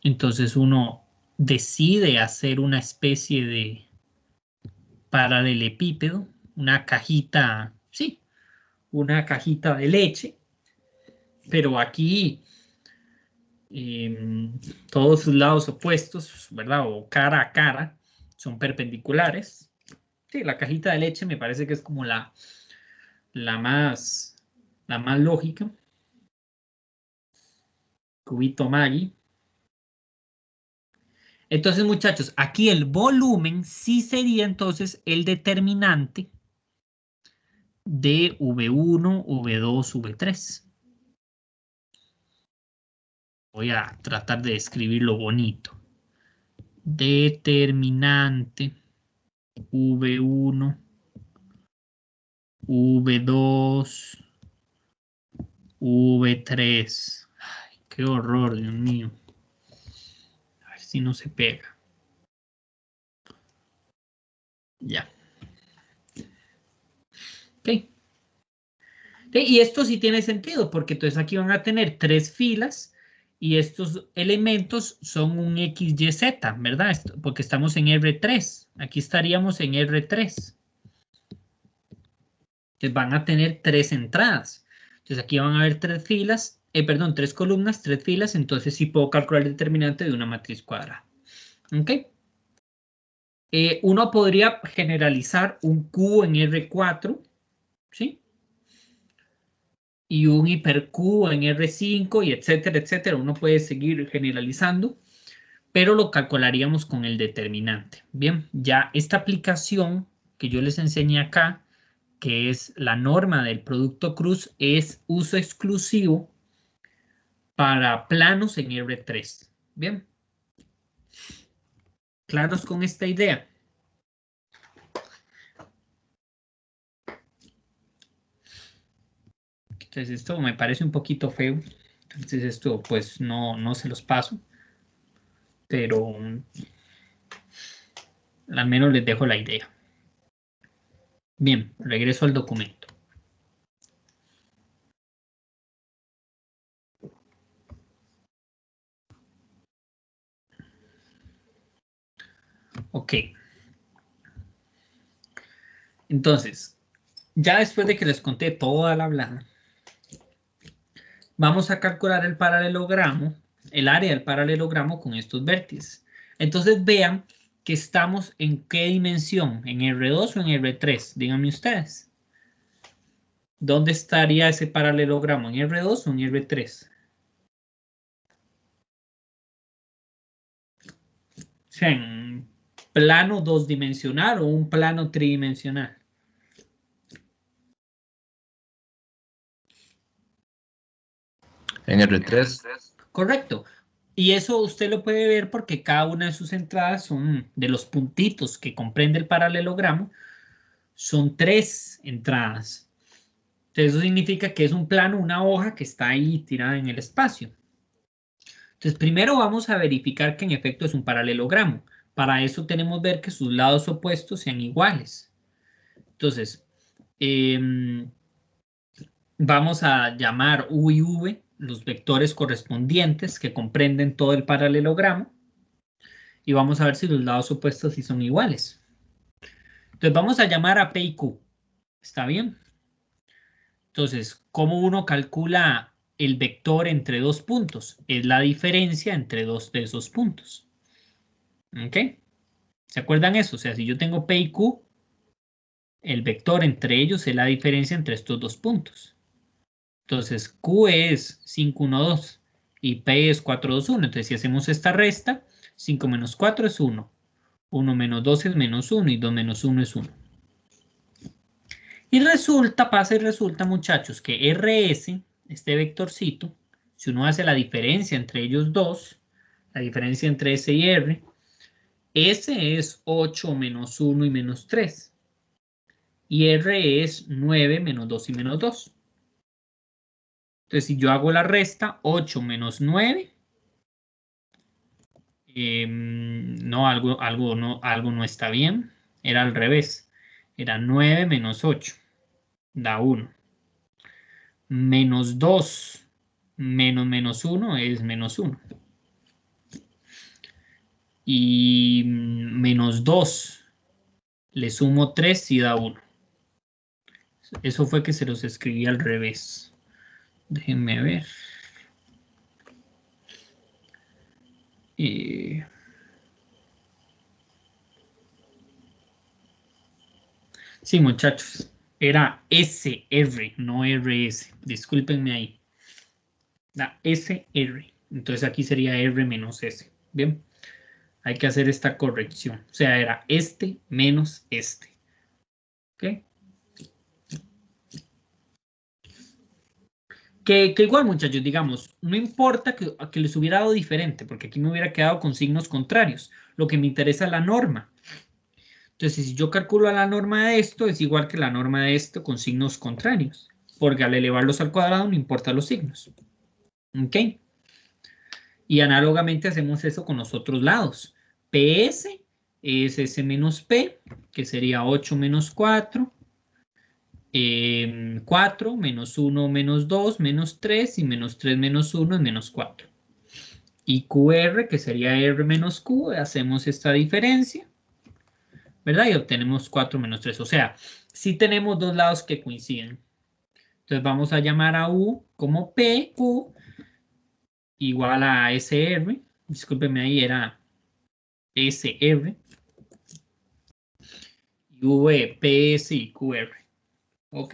[SPEAKER 1] Entonces uno decide hacer una especie de paralelepípedo, una cajita, sí, una cajita de leche, pero aquí todos sus lados opuestos, ¿verdad? O cara a cara, son perpendiculares. Sí, la cajita de leche me parece que es como la más lógica. Cubito Maggi. Entonces, muchachos, aquí el volumen sí sería entonces el determinante de V1, V2, V3. Voy a tratar de escribirlo bonito. Determinante V1, V2, V3. Ay, qué horror, Dios mío. A ver si no se pega. Ya. Ok. Y esto sí tiene sentido, porque entonces aquí van a tener 3 filas y estos elementos son un XYZ, ¿verdad? Porque estamos en R3. Aquí estaríamos en R3. Entonces van a tener 3 entradas. Entonces aquí van a haber 3 filas, perdón, 3 columnas, 3 filas, entonces sí puedo calcular el determinante de una matriz cuadrada. ¿Ok? Uno podría generalizar un Q en R4, ¿sí? Y un hipercubo en R5 y etcétera, etcétera. Uno puede seguir generalizando, pero lo calcularíamos con el determinante. Bien, ya esta aplicación que yo les enseñé acá, que es la norma del producto cruz, es uso exclusivo para planos en R3. Bien, ¿claros con esta idea? Entonces esto me parece un poquito feo. Entonces esto pues no se los paso. Pero al menos les dejo la idea. Bien, regreso al documento. Ok. Entonces, ya después de que les conté toda la hablada, vamos a calcular el paralelogramo, el área del paralelogramo con estos vértices. Entonces vean que estamos en qué dimensión, en R2 o en R3, díganme ustedes. ¿Dónde estaría ese paralelogramo? ¿En R2 o en R3? O sea, en plano 2-dimensional o un plano tridimensional.
[SPEAKER 3] En R3.
[SPEAKER 1] Correcto. Y eso usted lo puede ver porque cada una de sus entradas son de los puntitos que comprende el paralelogramo, son 3 entradas. Entonces eso significa que es un plano, una hoja que está ahí tirada en el espacio. Entonces primero vamos a verificar que en efecto es un paralelogramo. Para eso tenemos que ver que sus lados opuestos sean iguales. Entonces, vamos a llamar U y V los vectores correspondientes que comprenden todo el paralelogramo. Y vamos a ver si los lados opuestos sí son iguales. Entonces vamos a llamar a P y Q. ¿Está bien? Entonces, ¿cómo uno calcula el vector entre dos puntos? Es la diferencia entre dos de esos puntos. ¿Ok? ¿Se acuerdan eso? O sea, si yo tengo P y Q, el vector entre ellos es la diferencia entre estos dos puntos. Entonces, Q es 5, 1, 2 y P es 4, 2, 1. Entonces, si hacemos esta resta, 5 menos 4 es 1. 1 menos 2 es menos 1 y 2 menos 1 es 1. Y resulta, pasa y resulta, muchachos, que RS, este vectorcito, si uno hace la diferencia entre ellos dos, la diferencia entre S y R, S es 8 menos 1 y menos 3. Y R es 9 menos 2 y menos 2. Entonces, si yo hago la resta, 8 menos 9, no, algo no está bien. Era al revés. Era 9 menos 8. Da 1. Menos 2 menos 1 es menos 1. Y menos 2 le sumo 3 y da 1. Eso fue que se los escribí al revés. Déjenme ver. Sí, muchachos, era SR, no RS. Discúlpenme ahí. La SR. Entonces aquí sería R menos S. Bien, hay que hacer esta corrección. O sea, era este menos este. ¿Ok? Que igual, muchachos, digamos, no importa que les hubiera dado diferente, porque aquí me hubiera quedado con signos contrarios. Lo que me interesa es la norma. Entonces, si yo calculo la norma de esto, es igual que la norma de esto con signos contrarios, porque al elevarlos al cuadrado no importa los signos. ¿Ok? Y análogamente hacemos eso con los otros lados. PS es S menos P, que sería 8 menos 4. 4 menos 1 menos 2 menos 3 y menos 3 menos 1 es menos 4. Y QR, que sería R menos Q, hacemos esta diferencia, ¿verdad? Y obtenemos 4 menos 3. O sea, sí tenemos dos lados que coinciden. Entonces vamos a llamar a U como PQ igual a SR. Discúlpeme, ahí era SR. Y V, PS y QR. ¿Ok?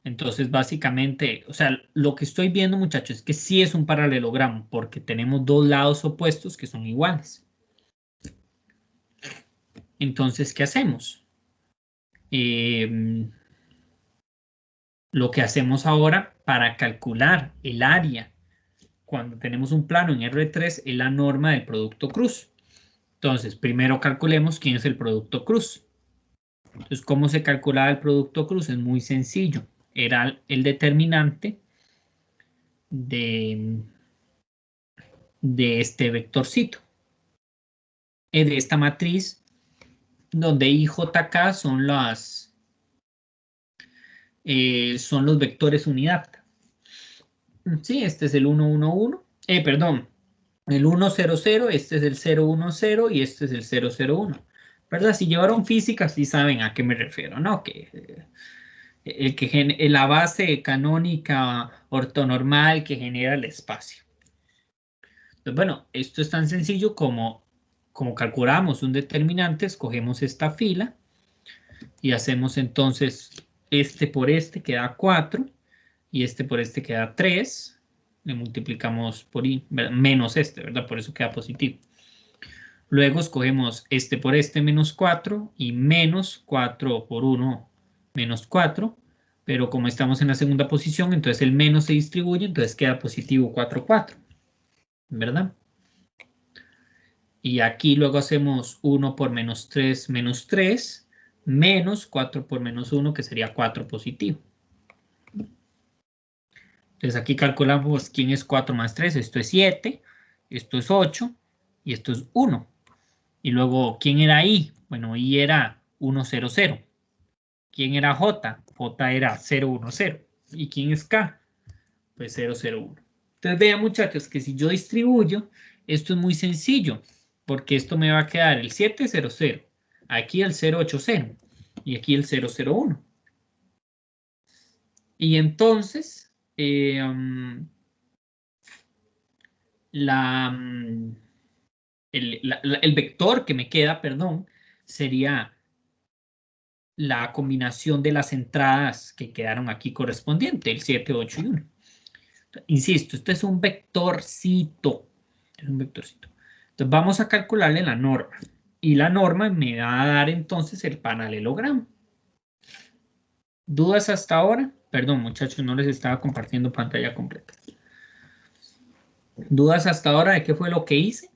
[SPEAKER 1] Entonces, básicamente, o sea, lo que estoy viendo, muchachos, es que sí es un paralelogramo, porque tenemos dos lados opuestos que son iguales. Entonces, ¿qué hacemos? Lo que hacemos ahora para calcular el área cuando tenemos un plano en R3 es la norma del producto cruz. Entonces, primero calculemos quién es el producto cruz. Entonces, ¿cómo se calculaba el producto cruz? Es muy sencillo. Era el determinante de este vectorcito, de esta matriz, donde I, J, K son son los vectores unidad. Sí, este es el 1, 1, 1. Perdón, el 1, 0, 0, este es el 0, 1, 0 y este es el 0, 0, 1. ¿Verdad? Si llevaron física, sí saben a qué me refiero, ¿no? Que la base canónica ortonormal que genera el espacio. Entonces, bueno, esto es tan sencillo como calculamos un determinante, escogemos esta fila y hacemos entonces este por este que da 4 y este por este que da 3. Le multiplicamos por I, menos este, ¿verdad? Por eso queda positivo. Luego escogemos este por este menos 4 y menos 4 por 1 menos 4. Pero como estamos en la segunda posición, entonces el menos se distribuye, entonces queda positivo 4, 4. ¿Verdad? Y aquí luego hacemos 1 por menos 3 menos 4 por menos 1, que sería 4 positivo. Entonces aquí calculamos quién es 4 más 3. Esto es 7, esto es 8 y esto es 1. Y luego, ¿quién era I? Bueno, I era 1, 0, 0. ¿Quién era J? J era 0, 1, 0. ¿Y quién es K? Pues 0, 0, 1. Entonces vean, muchachos, que si yo distribuyo, esto es muy sencillo, porque esto me va a quedar el 7, 0, 0. Aquí el 0, 8, 0. Y aquí el 0, 0, 1. Y entonces, el vector que me queda, perdón, sería la combinación de las entradas que quedaron aquí correspondiente, el 7, 8 y 1. Insisto, esto es un vectorcito. Es un vectorcito. Entonces vamos a calcularle la norma. Y la norma me va a dar entonces el paralelogramo. ¿Dudas hasta ahora? Perdón, muchachos, no les estaba compartiendo pantalla completa. ¿Dudas hasta ahora de qué fue lo que hice?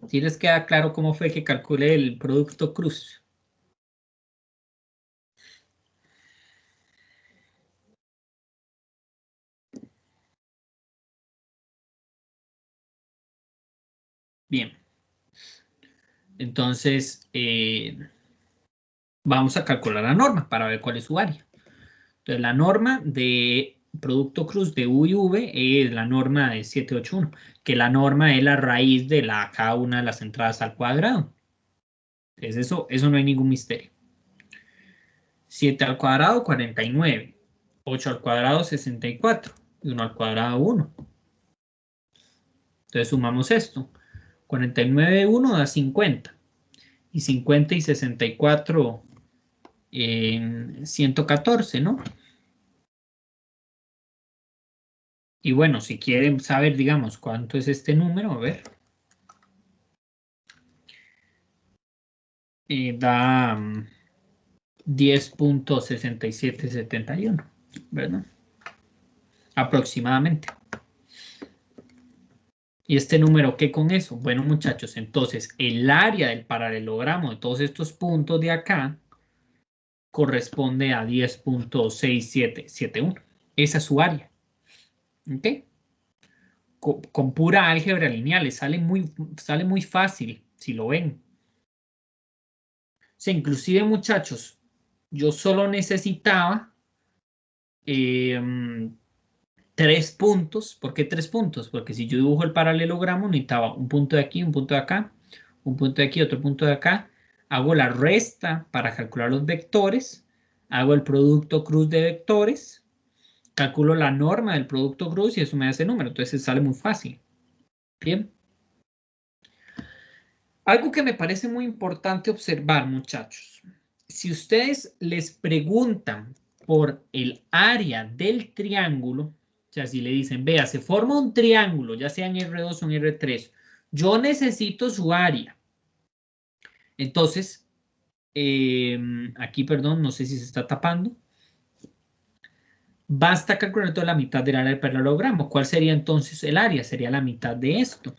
[SPEAKER 1] ¿Sí les queda claro cómo fue que calculé el producto cruz? Bien. Entonces, vamos a calcular la norma para ver cuál es su área. Entonces, la norma de producto cruz de U y V es la norma de 781, que la norma es la raíz de cada una de las entradas al cuadrado. Entonces eso no hay ningún misterio. 7 al cuadrado, 49. 8 al cuadrado, 64. Y 1 al cuadrado, 1. Entonces sumamos esto. 49 de 1 da 50. Y 50 y 64, 114, ¿no? Y bueno, si quieren saber, digamos, cuánto es este número, a ver. Da 10.6771, ¿verdad? Aproximadamente. ¿Y este número qué con eso? Bueno, muchachos, entonces el área del paralelogramo de todos estos puntos de acá corresponde a 10.6771. Esa es su área. ¿Ok? Con pura álgebra lineal sale muy fácil, si lo ven. O sea, inclusive, muchachos, yo solo necesitaba 3 puntos. ¿Por qué 3 puntos? Porque si yo dibujo el paralelogramo, necesitaba un punto de aquí, un punto de acá, un punto de aquí, otro punto de acá. Hago la resta para calcular los vectores. Hago el producto cruz de vectores. Calculo la norma del producto cruz y eso me da ese número. Entonces sale muy fácil. Bien. Algo que me parece muy importante observar, muchachos. Si ustedes les preguntan por el área del triángulo, o sea, si le dicen, vea, se forma un triángulo, ya sea en R2 o en R3, yo necesito su área. Entonces, aquí, perdón, no sé si se está tapando. Basta calcular toda la mitad del área del paralelogramo. ¿Cuál sería entonces el área? Sería la mitad de esto.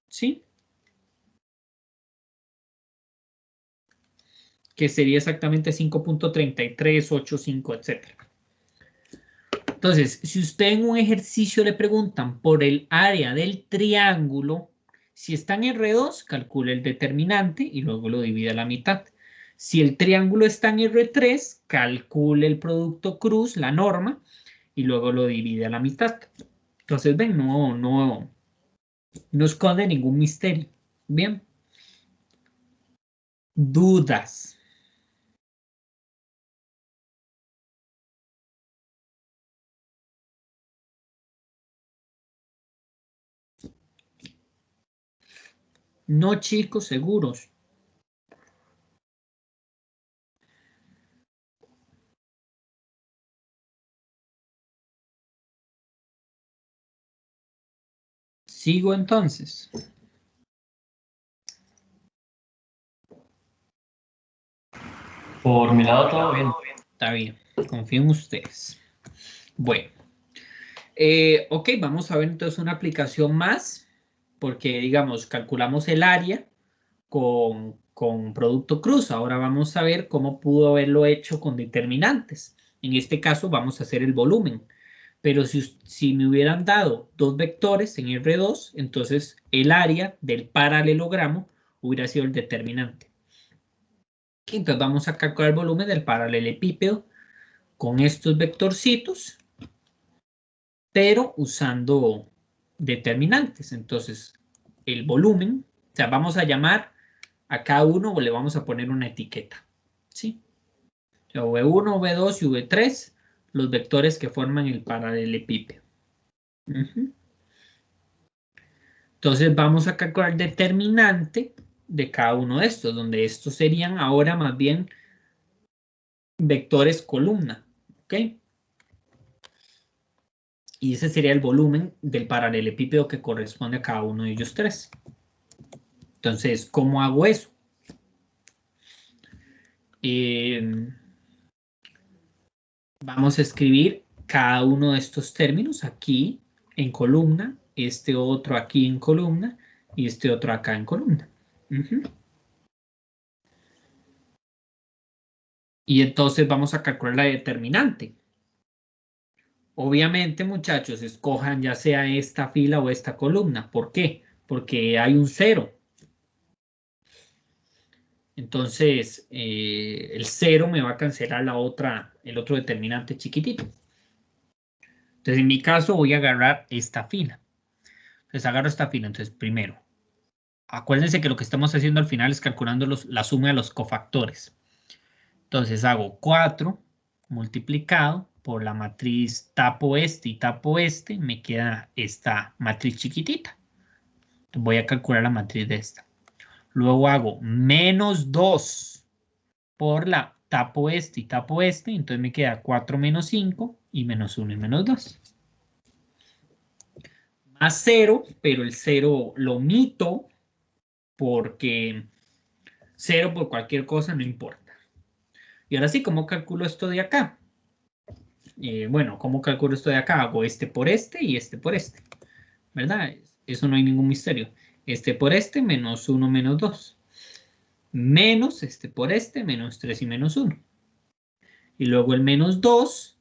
[SPEAKER 1] ¿Sí? Que sería exactamente 5.3385, etc. Entonces, si usted en un ejercicio le preguntan por el área del triángulo, si está en R2, calcule el determinante y luego lo divide a la mitad. Si el triángulo está en R3, calcule el producto cruz, la norma, y luego lo divide a la mitad. Entonces, ven, no esconde ningún misterio. Bien. Dudas. No, chicos, seguros. Sigo entonces.
[SPEAKER 3] Por mi lado todo bien.
[SPEAKER 1] Está bien, confío en ustedes. Bueno, ok, vamos a ver entonces una aplicación más, porque digamos, calculamos el área con producto cruz. Ahora vamos a ver cómo pudo haberlo hecho con determinantes. En este caso vamos a hacer el volumen. Pero si me hubieran dado dos vectores en R2, entonces el área del paralelogramo hubiera sido el determinante. Entonces vamos a calcular el volumen del paralelepípedo con estos vectorcitos, pero usando determinantes. Entonces, el volumen, o sea, vamos a llamar a cada uno o le vamos a poner una etiqueta. ¿Sí? O sea, V1, V2 y V3, los vectores que forman el paralelepípedo. Entonces, vamos a calcular el determinante de cada uno de estos, donde estos serían ahora más bien vectores columna. ¿Ok? Y ese sería el volumen del paralelepípedo que corresponde a cada uno de ellos tres. Entonces, ¿cómo hago eso? Vamos a escribir cada uno de estos términos aquí en columna, este otro aquí en columna y este otro acá en columna. Y entonces vamos a calcular la determinante. Obviamente, muchachos, escojan ya sea esta fila o esta columna. ¿Por qué? Porque hay un 0. Entonces, el 0 me va a cancelar el otro determinante chiquitito. Entonces, en mi caso, voy a agarrar esta fila. Entonces, agarro esta fila. Entonces, primero, Acuérdense que lo que estamos haciendo al final es calculando la suma de los cofactores. Entonces hago 4 multiplicado por la matriz tapo este y tapo este, me queda esta matriz chiquitita. Voy a calcular la matriz de esta. Luego hago menos 2 por la tapo este y tapo este, entonces me queda 4 menos 5 y menos 1 y menos 2. Más 0, pero el 0 lo omito porque 0 por cualquier cosa no importa. Y ahora sí, ¿cómo calculo esto de acá? Bueno, ¿cómo calculo esto de acá? Hago este por este y este por este, ¿verdad? Eso no hay ningún misterio. Este por este, menos 1 menos 2. Menos este por este, menos 3 y menos 1. Y luego el menos 2,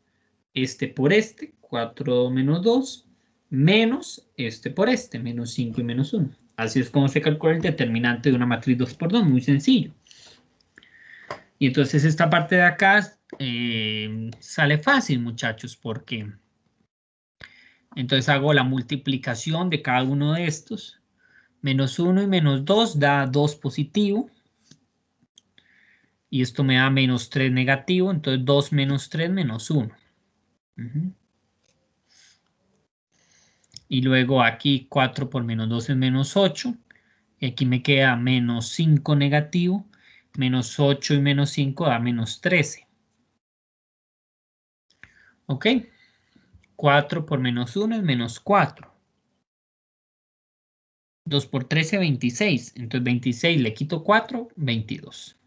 [SPEAKER 1] este por este, 4 menos 2, menos este por este, menos 5 y menos 1. Así es como se calcula el determinante de una matriz 2 por 2, muy sencillo. Y entonces esta parte de acá sale fácil, muchachos, porque entonces hago la multiplicación de cada uno de estos. Menos 1 y menos 2 da 2 positivo. Y esto me da menos 3 negativo, entonces 2 menos 3 menos 1. Y luego aquí 4 por menos 2 es menos 8. Y aquí me queda menos 5 negativo. Menos 8 y menos 5 da menos 13. ¿Ok? 4 por menos 1 es menos 4. 2 por 13, 26. Entonces 26 le quito 4, 22.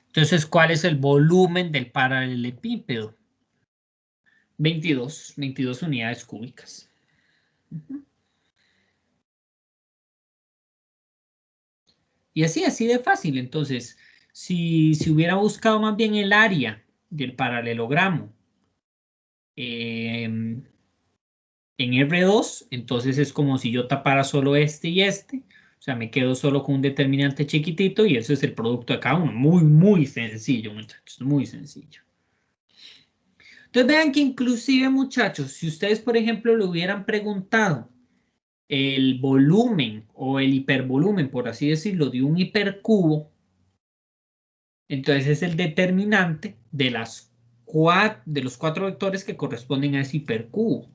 [SPEAKER 1] Entonces, ¿cuál es el volumen del paralelepípedo? 22 unidades cúbicas. Y así de fácil. Entonces, si hubiera buscado más bien el área del paralelogramo en R2, entonces es como si yo tapara solo este y este. O sea, me quedo solo con un determinante chiquitito y eso es el producto de cada uno. Muy, muy sencillo, muchachos. Muy sencillo. Entonces vean que inclusive, muchachos, si ustedes, por ejemplo, le hubieran preguntado el volumen o el hipervolumen, por así decirlo, de un hipercubo, entonces es el determinante de los 4 vectores que corresponden a ese hipercubo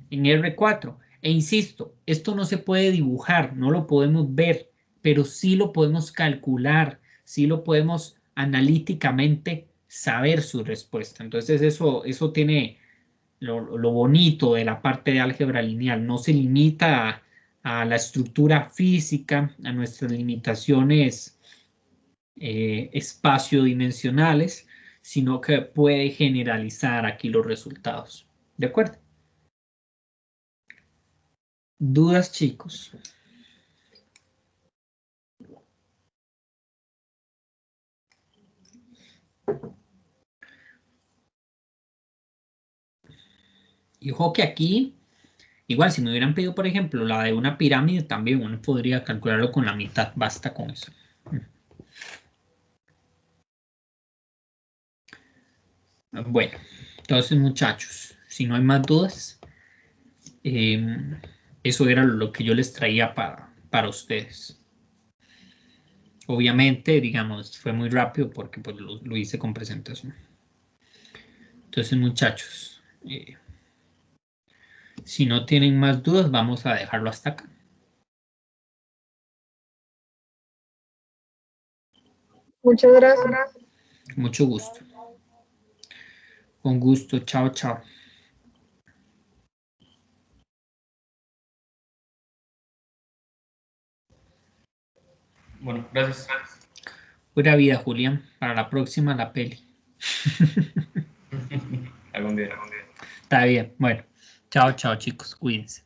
[SPEAKER 1] en R4. E insisto, esto no se puede dibujar, no lo podemos ver, pero sí lo podemos calcular, sí lo podemos analíticamente saber su respuesta. Entonces eso tiene lo bonito de la parte de álgebra lineal, no se limita a la estructura física, a nuestras limitaciones espacio-dimensionales, sino que puede generalizar aquí los resultados. ¿De acuerdo? ¿Dudas, chicos? Y ojo que aquí, igual si me hubieran pedido, por ejemplo, la de una pirámide, también uno podría calcularlo con la mitad, basta con eso. Bueno, entonces muchachos, si no hay más dudas, eso era lo que yo les traía para ustedes. Obviamente, digamos, fue muy rápido porque pues, lo hice con presentación. Entonces, muchachos, si no tienen más dudas, vamos a dejarlo hasta acá.
[SPEAKER 2] Muchas gracias.
[SPEAKER 1] Mucho gusto. Con gusto. Chao, chao.
[SPEAKER 3] Bueno, gracias.
[SPEAKER 1] Pura vida, Julián. Para la próxima, la peli.
[SPEAKER 3] Algún día.
[SPEAKER 1] Está bien. Bueno. Chao, chao, chicos. Cuídense.